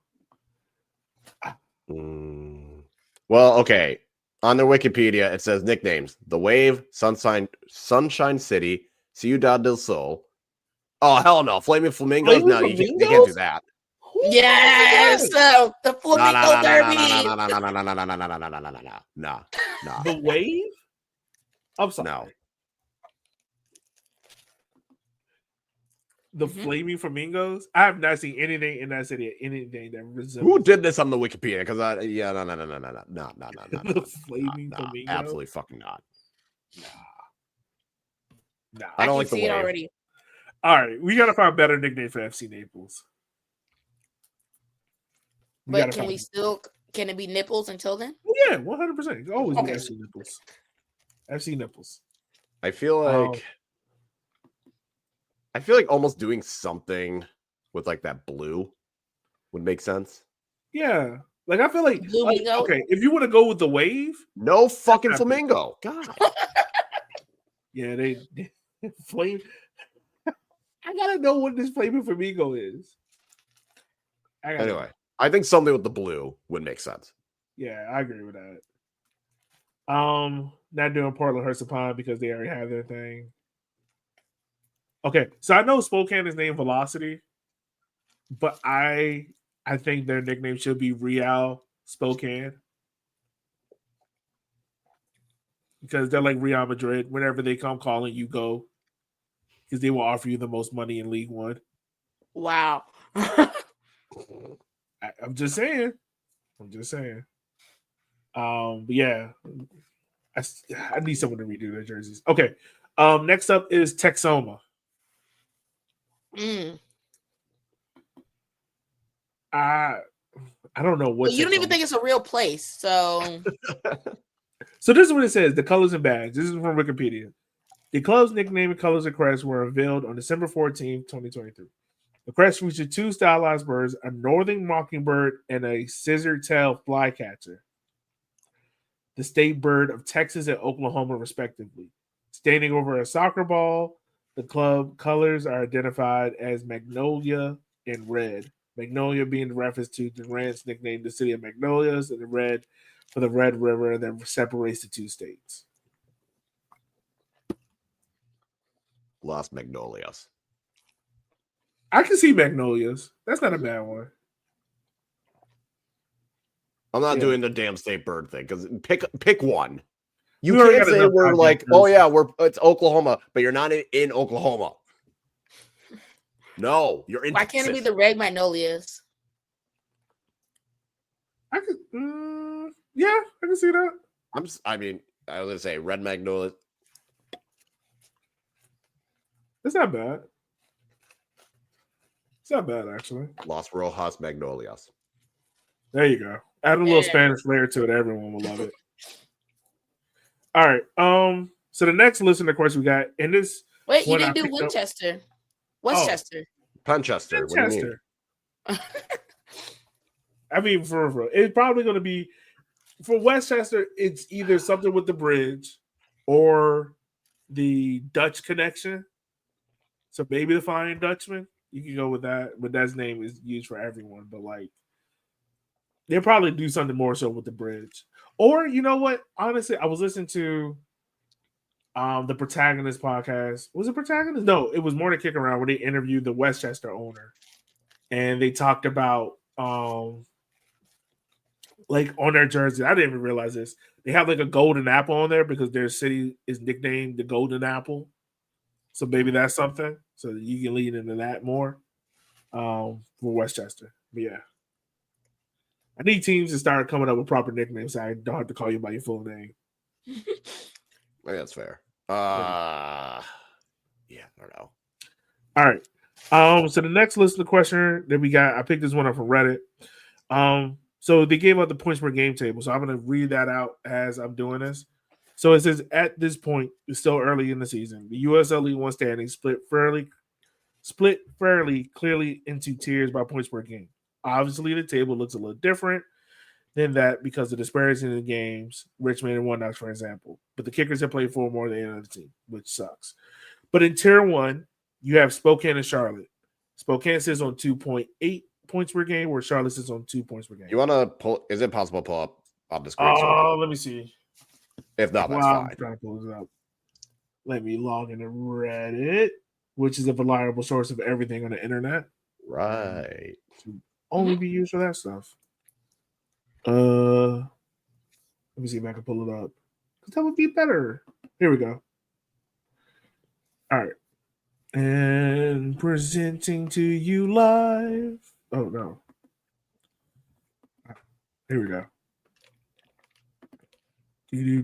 Well, okay. On their Wikipedia, it says nicknames: The Wave, Sunshine City, Ciudad del Sol. Oh hell no, Flaming Flamingos. No, they can't do that. Yes, the Flamingo Derby. No. The Wave. I'm sorry. No. The Flaming Flamingos. I have not seen anything in that city. Anything that resembles. Who did this on the Wikipedia? Because no. The Flaming Flamingos. Absolutely fucking not. Nah. I don't like the see Wave. it already. All right, we gotta find a better nickname for FC Naples. But can it be nipples until then? Yeah, 100%. Always be FC Nipples. FC Nipples. I feel like almost doing something with like that blue would make sense. Yeah. Like I feel like okay, if you want to go with the Wave, no fucking flamingo. God. Yeah, they flame. I gotta know what this Flaming Flamingo is. Anyway, I think something with the blue would make sense. Yeah, I agree with that. Not doing Portland Hurst because they already have their thing. Okay, so I know Spokane is named Velocity, but I think their nickname should be Real Spokane because they're like Real Madrid. Whenever they come calling, you go because they will offer you the most money in League One. Wow. I'm just saying. But yeah, I need someone to redo their jerseys. Okay. Next up is Texoma. I don't know what. You don't even think it's a real place, so. So this is what it says: the colors and badge. This is from Wikipedia. The club's nickname and colors and crest were unveiled on December 14th, 2023. The crest featured two stylized birds, a northern mockingbird and a scissor-tailed flycatcher, the state bird of Texas and Oklahoma, respectively. Standing over a soccer ball, the club colors are identified as magnolia and red. Magnolia being the reference to Durant's nickname, the city of Magnolias, and the red for the Red River that separates the two states. Las Magnolias. I can see Magnolias. That's not a bad one. I'm not doing the damn state bird thing because pick one. You We can't say we're like, oh yeah, it's Oklahoma, but you're not in Oklahoma. No, you're in. Why can't it be the red Magnolias? I could, yeah, I can see that. I was gonna say red Magnolias. It's not bad. It's not bad, actually. Las Rojas Magnolias. There you go. Add a little Spanish flair to it. Everyone will love it. All right. So the next listener question we got, and this. Wait, you didn't do Winchester. Westchester. Punchester. What do you mean? I mean, for it's probably going to be for Westchester. It's either something with the bridge or the Dutch connection. So maybe the Flying Dutchman. You can go with that, but that name is used for everyone. But like, they'll probably do something more so with the bridge. Or you know what? Honestly, I was listening to the Protagonist podcast. Was it Protagonist? No, it was more to Kick Around where they interviewed the Westchester owner, and they talked about like on their jersey. I didn't even realize this. They have like a golden apple on there because their city is nicknamed the Golden Apple. So maybe that's something. So you can lead into that more for Westchester. But yeah. I need teams to start coming up with proper nicknames so I don't have to call you by your full name. I think that's fair. Yeah, I don't know. All right. So the next listener question that we got, I picked this one up from Reddit. So they gave out the points per game table. So I'm going to read that out as I'm doing this. So it says, at this point, it's still early in the season. The USL League One standings split fairly clearly into tiers by points per game. Obviously, the table looks a little different than that because of the disparity in the games, Richmond and One Knox, for example. But the Kickers have played 4 more than any other team, which sucks. But in Tier 1, you have Spokane and Charlotte. Spokane sits on 2.8 points per game, where Charlotte sits on 2 points per game. You want to pull? Is it possible to pull up on the screen? Let me see. If not, that's fine. I'm trying to pull this up. Let me log into Reddit, which is a reliable source of everything on the internet. Right. Only be used for that stuff. Let me see if I can pull it up. Because that would be better. Here we go. All right. And presenting to you live. Oh, no. Here we go. Here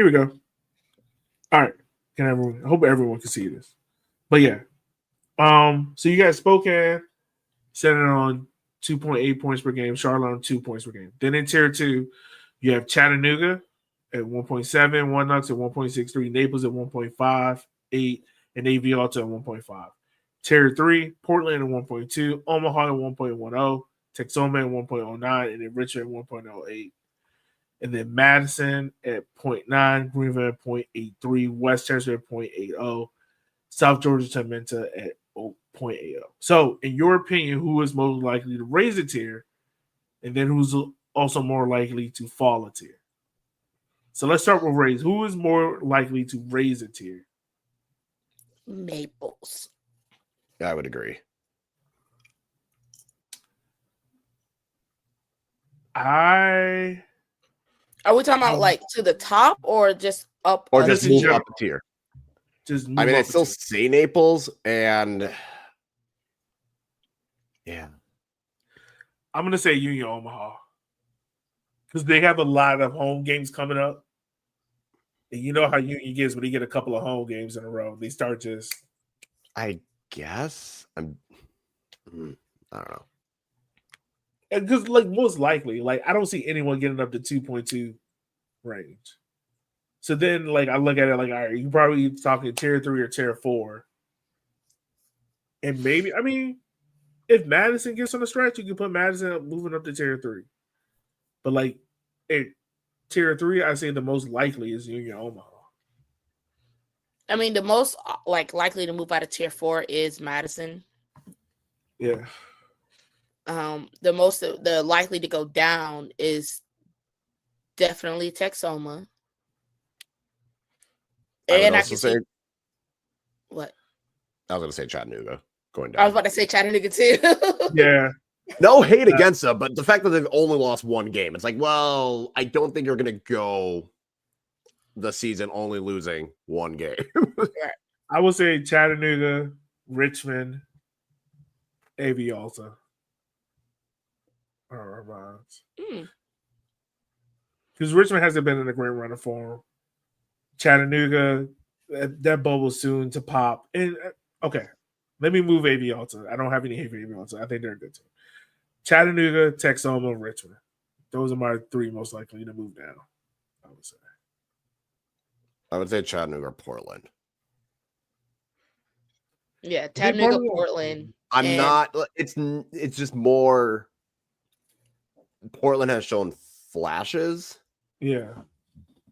we go. All right. I hope everyone can see this. But yeah. So you guys Spokane setting on 2.8 points per game, Charlotte on 2 points per game. Then in Tier 2, you have Chattanooga at 1.7, One Knox at 1.63, Naples at 1.58, and AV Alta at 1.5. Tier 3, Portland at 1.2, Omaha at 1.10, Texoma at 1.09, and then Richmond at 1.08. And then Madison at 0.9, Greenville at 0.83, Westchester at 0.80, South Georgia Tormenta at 0.80. So, in your opinion, who is most likely to raise a tier, and then who's also more likely to fall a tier? So let's start with raise. Who is more likely to raise a tier? Naples. Yeah, I would agree. Are we talking about like to the top or just up? Or just move up a tier? I still say Naples, and yeah, I'm gonna say Union Omaha because they have a lot of home games coming up, and you know how Union gets when they get a couple of home games in a row. They start just. I guess I don't know. Because like most likely, like I don't see anyone getting up to 2.2 range. So then, like I look at it like, all right, you probably talking Tier 3 or Tier 4, and maybe if Madison gets on the stretch, you can put Madison up, moving up to Tier 3. But like at Tier 3, I say the most likely is Union Omaha. The most likely to move out of Tier 4 is Madison. Yeah. The likely to go down is definitely Texoma. And I can say what? I was going to say Chattanooga going down. I was about to say Chattanooga too. Yeah. No hate against them, but the fact that they've only lost one game, it's like, well, I don't think you're going to go the season only losing one game. I would say Chattanooga, Richmond, AV Alta. Because Richmond hasn't been in a great run of form. Chattanooga, that bubble's soon to pop. And okay, let me move AV Alta. I don't have any hate for AV Alta. I think they're a good team. Chattanooga, Texoma, Richmond. Those are my 3 most likely to move down, I would say. I would say Chattanooga or Portland. Yeah, Chattanooga, Portland. It's just more. Portland has shown flashes. Yeah.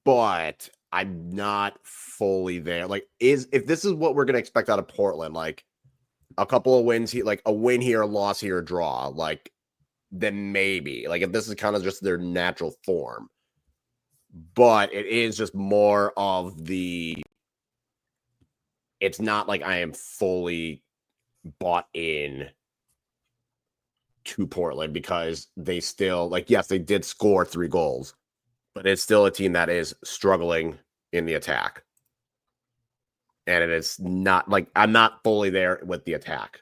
But I'm not fully there. Like, if this is what we're gonna expect out of Portland, like a couple of wins here, like a win here, a loss here, a draw, like then maybe. Like if this is kind of just their natural form. But it is just more of the. It's not like I am fully bought in to Portland because they still, like, yes, they did score 3 goals, but it's still a team that is struggling in the attack. And it is not like I'm not fully there with the attack.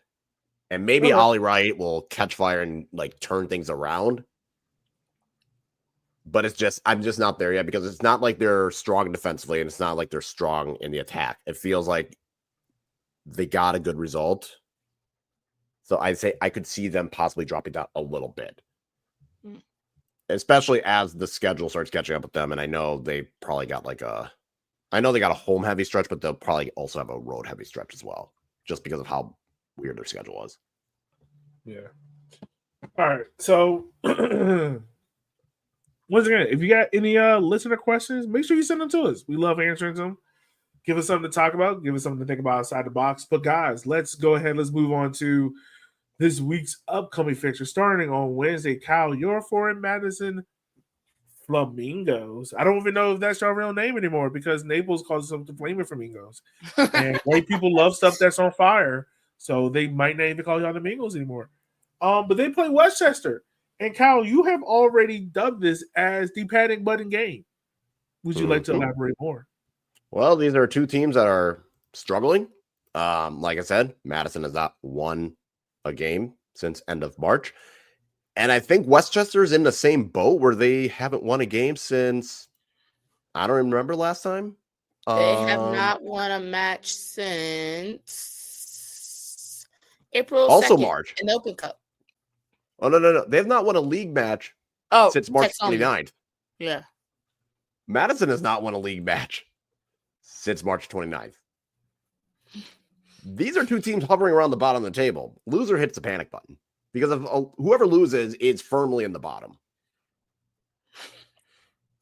And maybe Ollie Wright will catch fire and like turn things around. But I'm just not there yet because it's not like they're strong defensively and it's not like they're strong in the attack. It feels like they got a good result. So I'd say I could see them possibly dropping down a little bit. Especially as the schedule starts catching up with them. And I know they probably got I know they got a home heavy stretch, but they'll probably also have a road heavy stretch as well. Just because of how weird their schedule was. Yeah. All right. So once again, if you got any listener questions, make sure you send them to us. We love answering them. Give us something to talk about. Give us something to think about outside the box. But guys, let's go ahead. Let's move on to this week's upcoming fixture. Starting on Wednesday, Kyle, you're for Madison Flamingos. I don't even know if that's your real name anymore because Naples calls them the Flaming Flamingos. And white people love stuff that's on fire. So they might not even call y'all the Mingos anymore. But they play Westchester. And Kyle, you have already dubbed this as the panic button game. Would you like to elaborate more? Well, these are 2 teams that are struggling. Like I said, Madison has not won a game since end of March. And I think Westchester's in the same boat where they haven't won a game since, I don't even remember last time. They have not won a match since April also 2nd March in the Open Cup. Oh, no. They have not won a league match since March 29th. Yeah. Madison has not won a league match since March 29th. These are 2 teams hovering around the bottom of the table. Loser hits the panic button because if whoever loses is firmly in the bottom.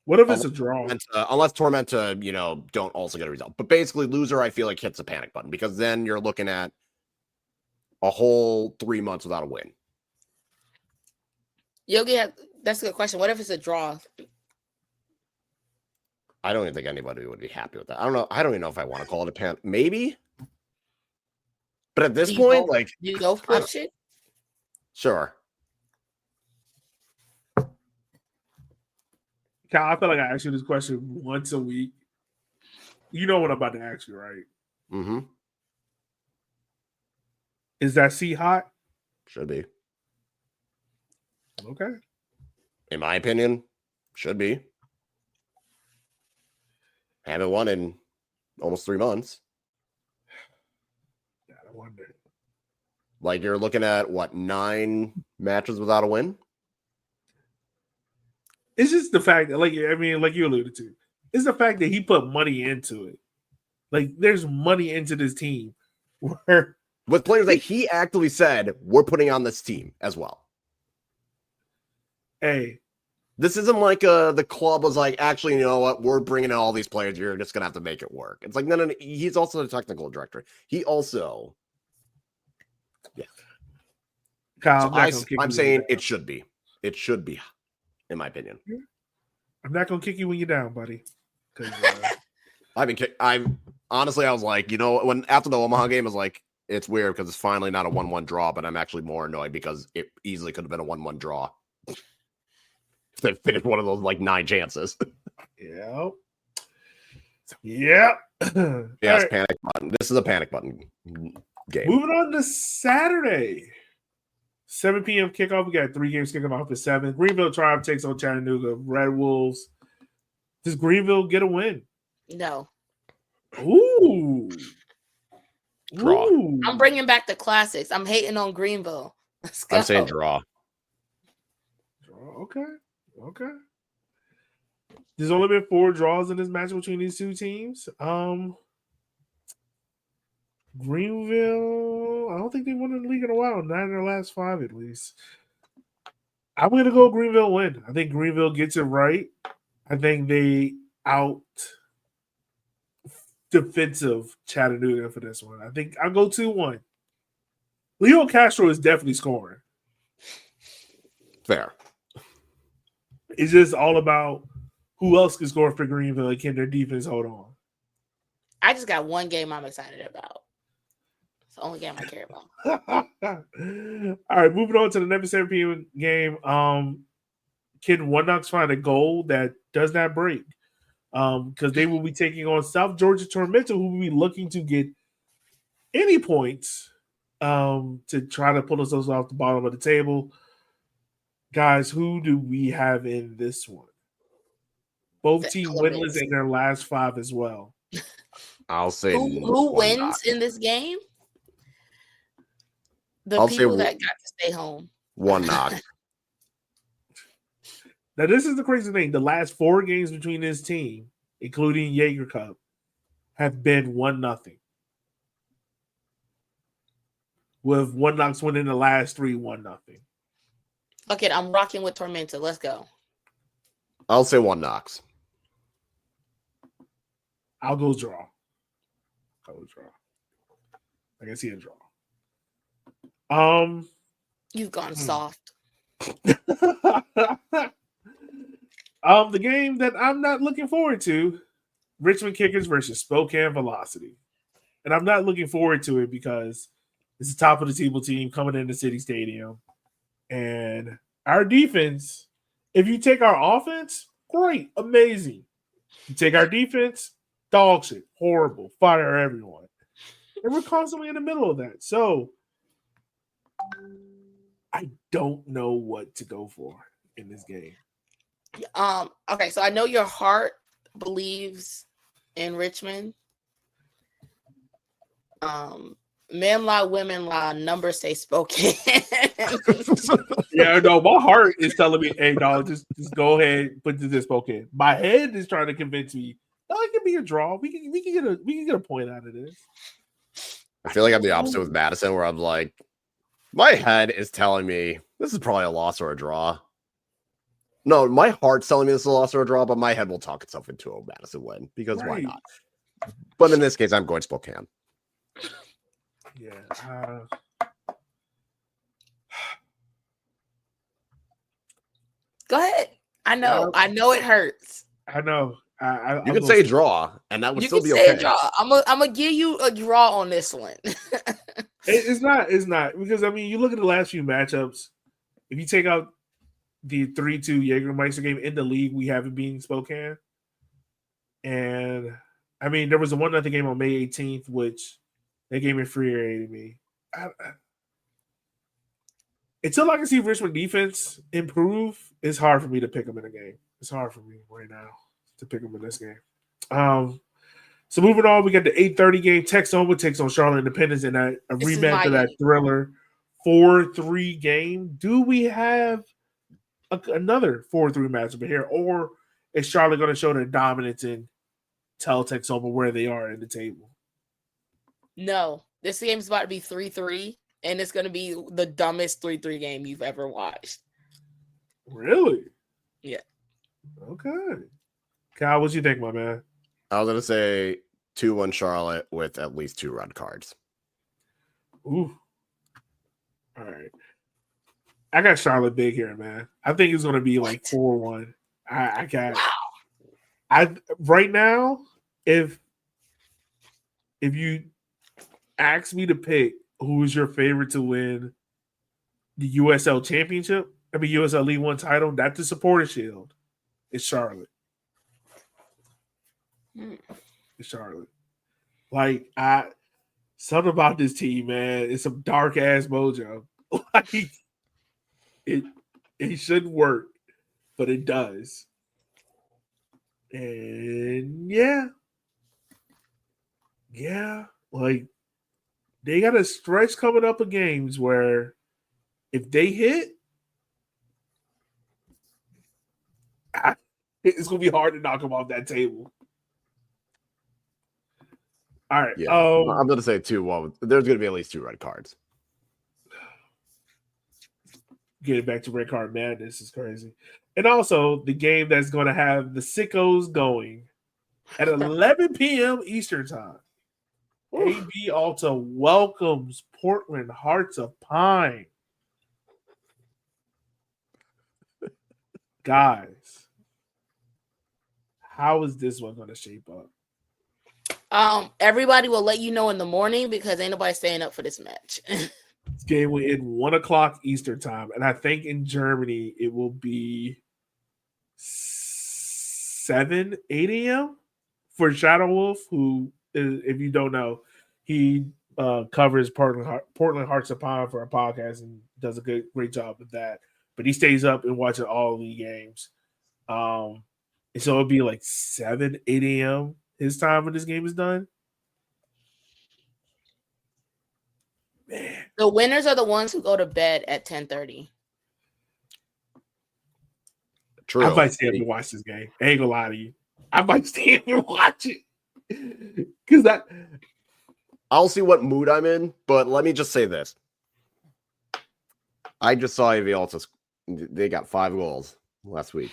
What if it's a draw? Unless Tormenta, don't also get a result. But basically, loser, I feel like, hits the panic button because then you're looking at a whole 3 months without a win. Yogi, that's a good question. What if it's a draw? I don't even think anybody would be happy with that. I don't know. I don't even know if I want to call it a panic. Maybe. But at this point, you go push it? Sure. Kyle, I feel like I ask you this question once a week. You know what I'm about to ask you, right? Mm-hmm. Is that seat hot? Should be. Okay. In my opinion, should be. Haven't won in almost 3 months. Yeah, I wonder. Like you're looking at 9 matches without a win? It's just the fact that, like you alluded to, it's the fact that he put money into it. Like, there's money into this team. With players that he actively said, we're putting on this team as well. Hey. This isn't like the club was like, actually, you know what? We're bringing in all these players. You're just going to have to make it work. It's like, no. He's also the technical director. He also... Yeah. Kyle, so I'm saying it should be. It should be, in my opinion. I'm not going to kick you when you're down, buddy. I'm honestly, I was like, when after the Omaha game, I was like, it's weird because it's finally not a 1-1 draw, but I'm actually more annoyed because it easily could have been a 1-1 draw. If they finished one of those 9 chances. Yeah. Yeah, it's panic button. This is a panic button game. Moving on to Saturday. 7 p.m. kickoff. We got 3 games kicking off at 7. Greenville Tribe takes on Chattanooga Red Wolves. Does Greenville get a win? No. Ooh. Draw. I'm bringing back the classics. I'm hating on Greenville. Let's go. I'm saying draw. Okay. There's only been 4 draws in this match between these two teams. Greenville, I don't think they won in the league in a while. 9 in their last 5, at least. I'm going to go Greenville win. I think Greenville gets it right. I think they out defensive Chattanooga for this one. I think I'll go 2-1. Leo Castro is definitely scoring. Fair. It's just all about who else can score for Greenville and can their defense hold on. I just got one game I'm excited about. It's the only game I care about. All right, moving on to the next 7 p.m. game. Can One Knox find a goal that does not break? Because they will be taking on South Georgia Tormenta, who will be looking to get any points to try to pull themselves off the bottom of the table. Guys, who do we have in this one? Both teams winless in their last 5 as well. I'll say who wins knock. In this game? People that got to stay home. One knock. Now, this is the crazy thing. The last 4 games between this team, including Jaeger Cup, have been 1-0. With One Knox winning the last 3 1-0. Okay, I'm rocking with Tormenta. Let's go. I'll say One Knox. I'll go draw. I can see a draw. You've gone soft. The game that I'm not looking forward to, Richmond Kickers versus Spokane Velocity. And I'm not looking forward to it because it's the top of the table team coming into City Stadium. And our defense, if you take our offense, great, amazing. You take our defense, dog shit, horrible, fire everyone. And we're constantly in the middle of that. So I don't know what to go for in this game. Okay, so I know your heart believes in Richmond. Men lie, women lie, numbers say Spokane. Yeah, no, my heart is telling me, hey, dog, just go ahead and put this Spokane. My head is trying to convince me, no, it can be a draw. We can get a point out of this. I feel like I'm the opposite with Madison, where I'm like, my head is telling me this is probably a loss or a draw. No, my heart's telling me this is a loss or a draw, but my head will talk itself into a Madison win because why not? But in this case, I'm going Spokane. Yeah. Go ahead. I know it hurts. I know. You could say draw, and that would still be okay. You can say draw. I'm gonna give you a draw on this one. It's not because I mean, you look at the last few matchups. If you take out the 3-2 Jägermeister game in the league, we haven't beaten Spokane, and I mean, there was a 1-0 game on May 18th, which they gave me infuriated me. Until I can see Richmond defense improve, it's hard for me to pick them in a game. It's hard for me right now to pick them in this game. So moving on, we got the 8:30 game. Texoma takes on Charlotte Independence in a rematch of that thriller 4-3 game. Do we have another 4-3 matchup here, or is Charlotte going to show their dominance and tell Texoma where they are in the table? No, this game's about to be 3-3, and it's going to be the dumbest 3-3 game you've ever watched. Really? Yeah. Okay. Kyle, what you think, my man? I was going to say 2-1 Charlotte with at least 2 red cards. Ooh. All right. I got Charlotte big here, man. I think it's going to be like 4-1. I got. Wow. Right now, if you ask me to pick who is your favorite to win the USL Championship, USL League One title, that's the Supporter Shield. It's Charlotte. It's Charlotte. Like, something about this team, man. It's some dark ass mojo. Like, it shouldn't work, but it does. And yeah, like they got a stretch coming up of games where if they hit, It's gonna be hard to knock him off that table. All right. Yeah, I'm gonna say too. Well, there's gonna be at least 2 red cards. Getting back to red card madness is crazy, and also the game that's going to have the sickos going at 11 p.m. Eastern time. AB Alta welcomes Portland Hearts of Pine. Guys, how is this one going to shape up? Everybody will let you know in the morning because ain't nobody staying up for this match. This game will end 1 o'clock Eastern time, and I think in Germany it will be 7, 8 a.m. for Shadow Wolf, who, if you don't know, he covers Portland Hearts of Pine for a podcast and does a great job with that. But he stays up and watches all the games. And so it'll be like 7, 8 a.m. his time when this game is done. Man. The winners are the ones who go to bed at 10:30. True. I might stay up and watch this game. I ain't gonna lie to you. I might stay up and watch it. Because I'll see what mood I'm in, but let me just say this. I just saw AV Alta. They got 5 goals last week.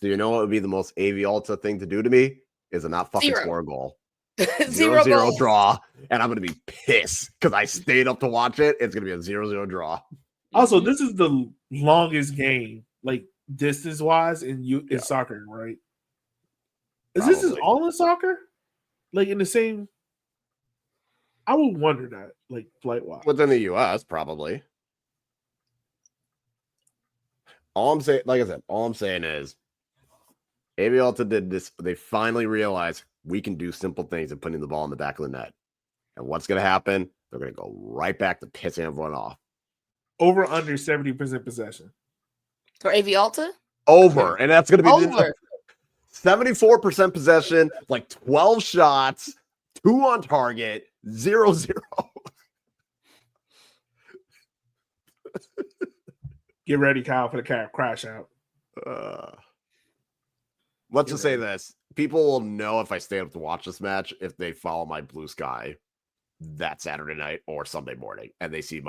So you know what would be the most AV Alta thing to do to me? Is to not fucking score a goal. 0-0 draw, and I'm going to be pissed because I stayed up to watch it. It's going to be a 0-0 draw. Also, this is the longest game, like distance-wise, in soccer, right? This is all in soccer? Like in the same... I would wonder that, like flight-wise. Within the U.S., probably. All I'm saying, like I said, all I'm saying is AV Alta did this. They finally realized we can do simple things and putting the ball in the back of the net. And what's going to happen? They're going to go right back to pissing everyone off. Over under 70% possession. For AV Alta? Over. And that's going to be over. 74% possession, like 12 shots, 2 on target, 0-0. Get ready, Kyle, for the crash out. Let's just say this. People will know if I stay up to watch this match if they follow my Blue Sky that Saturday night or Sunday morning. And they see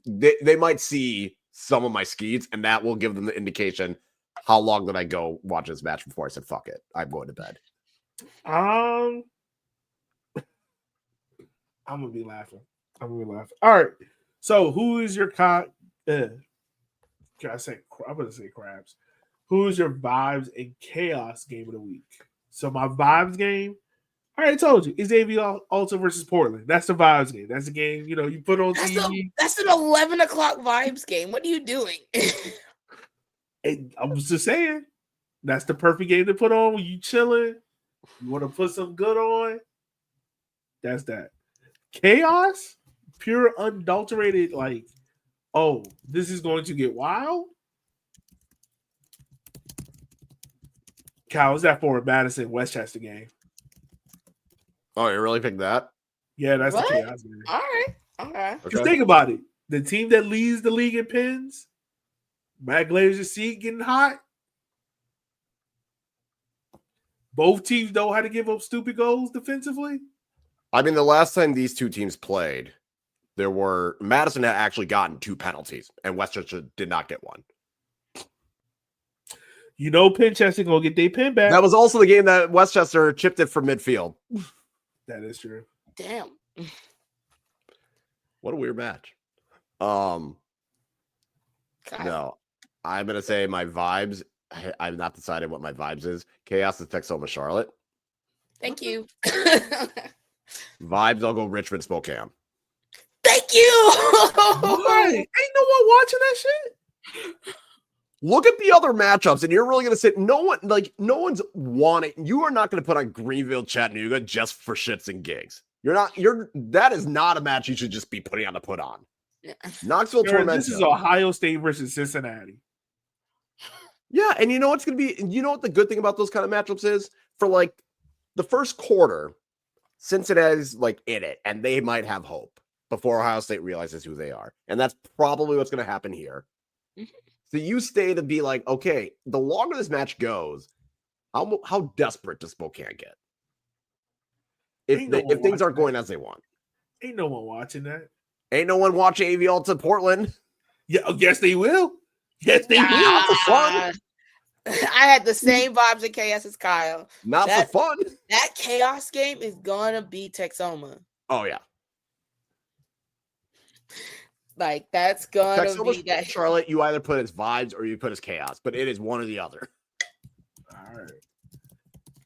they might see some of my skeets, and that will give them the indication how long did I go watch this match before I said, fuck it, I'm going to bed. I'm going to be laughing. All right. So who is your I'm going to say Crabs. Who's your vibes and chaos game of the week? So my vibes game, I already told you, is AV Alta versus Portland. That's the vibes game. That's the game, you put on TV. That's an 11 o'clock vibes game. What are you doing? I was just saying, that's the perfect game to put on when you chilling. You want to put some good on. That's that. Chaos, pure unadulterated, like, oh, this is going to get wild. Kyle, is that for a Madison Westchester game? Oh, you really picked that? Yeah, that's the chaos game. All right. Because think about it. The team that leads the league in pins, Matt Glazer's seat getting hot. Both teams know how to give up stupid goals defensively. I mean, the last time these two teams played, Madison had actually gotten 2 penalties, and Westchester did not get one. Pinchester gonna get their pin back. That was also the game that Westchester chipped it from midfield. That is true. Damn. What a weird match. No, I'm gonna say my vibes. I've not decided what my vibes is. Chaos is Texoma Charlotte. Thank you. Vibes, I'll go Richmond Spokane. Thank you. Why? Ain't no one watching that shit. Look at the other matchups, and you're really going to sit. No one's wanting. You are not going to put on Greenville, Chattanooga just for shits and gigs. That is not a match you should just be putting on to put on. Yeah. Knoxville Tormenta. This is Ohio State versus Cincinnati. Yeah, and you know what's going to be. You know what the good thing about those kind of matchups is? For like the first quarter, Cincinnati's like in it, and they might have hope before Ohio State realizes who they are, and that's probably what's going to happen here. So you stay to be like, okay, the longer this match goes, how desperate does Spokane get? If things aren't going as they want. Ain't no one watching that. Ain't no one watching AVL to Portland. Yeah, yes, they will. Yes, they will. Not for fun. I had the same vibes in Chaos as Kyle. Not for fun. That Chaos game is gonna be Texoma. Oh yeah. Like that's gonna Texoma's be that. Charlotte, you either put as vibes or you put as chaos, but it is one or the other.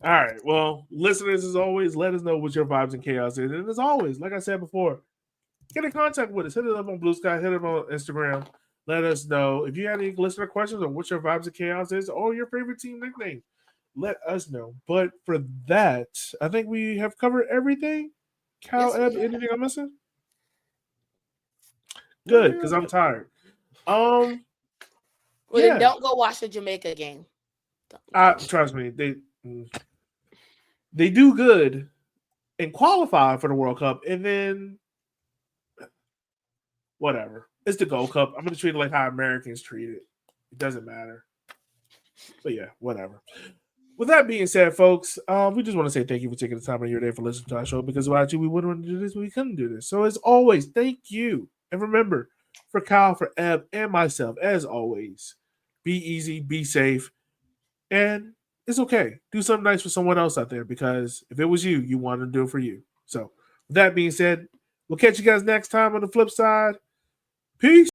All right. Well, listeners, as always, let us know what your vibes and chaos is. And as always, like I said before, get in contact with us. Hit it up on Blue Sky. Hit it up on Instagram. Let us know if you had any listener questions on what your vibes and chaos is or your favorite team nickname. Let us know. But for that, I think we have covered everything. Cal, Yes, Eb, anything I'm missing? Good, because I'm tired. Well, then don't go watch the Jamaica game. Trust me, they do good and qualify for the World Cup, and then whatever. It's the Gold Cup. I'm going to treat it like how Americans treat it. It doesn't matter. But yeah, whatever. With that being said, folks, we just want to say thank you for taking the time of your day for listening to our show, because without you, we wouldn't want to do this. We couldn't do this. So as always, thank you. And remember, for Kyle, for Eb, and myself, as always, be easy, be safe, and it's okay. Do something nice for someone else out there, because if it was you, you wanted to do it for you. So with that being said, we'll catch you guys next time on the flip side. Peace.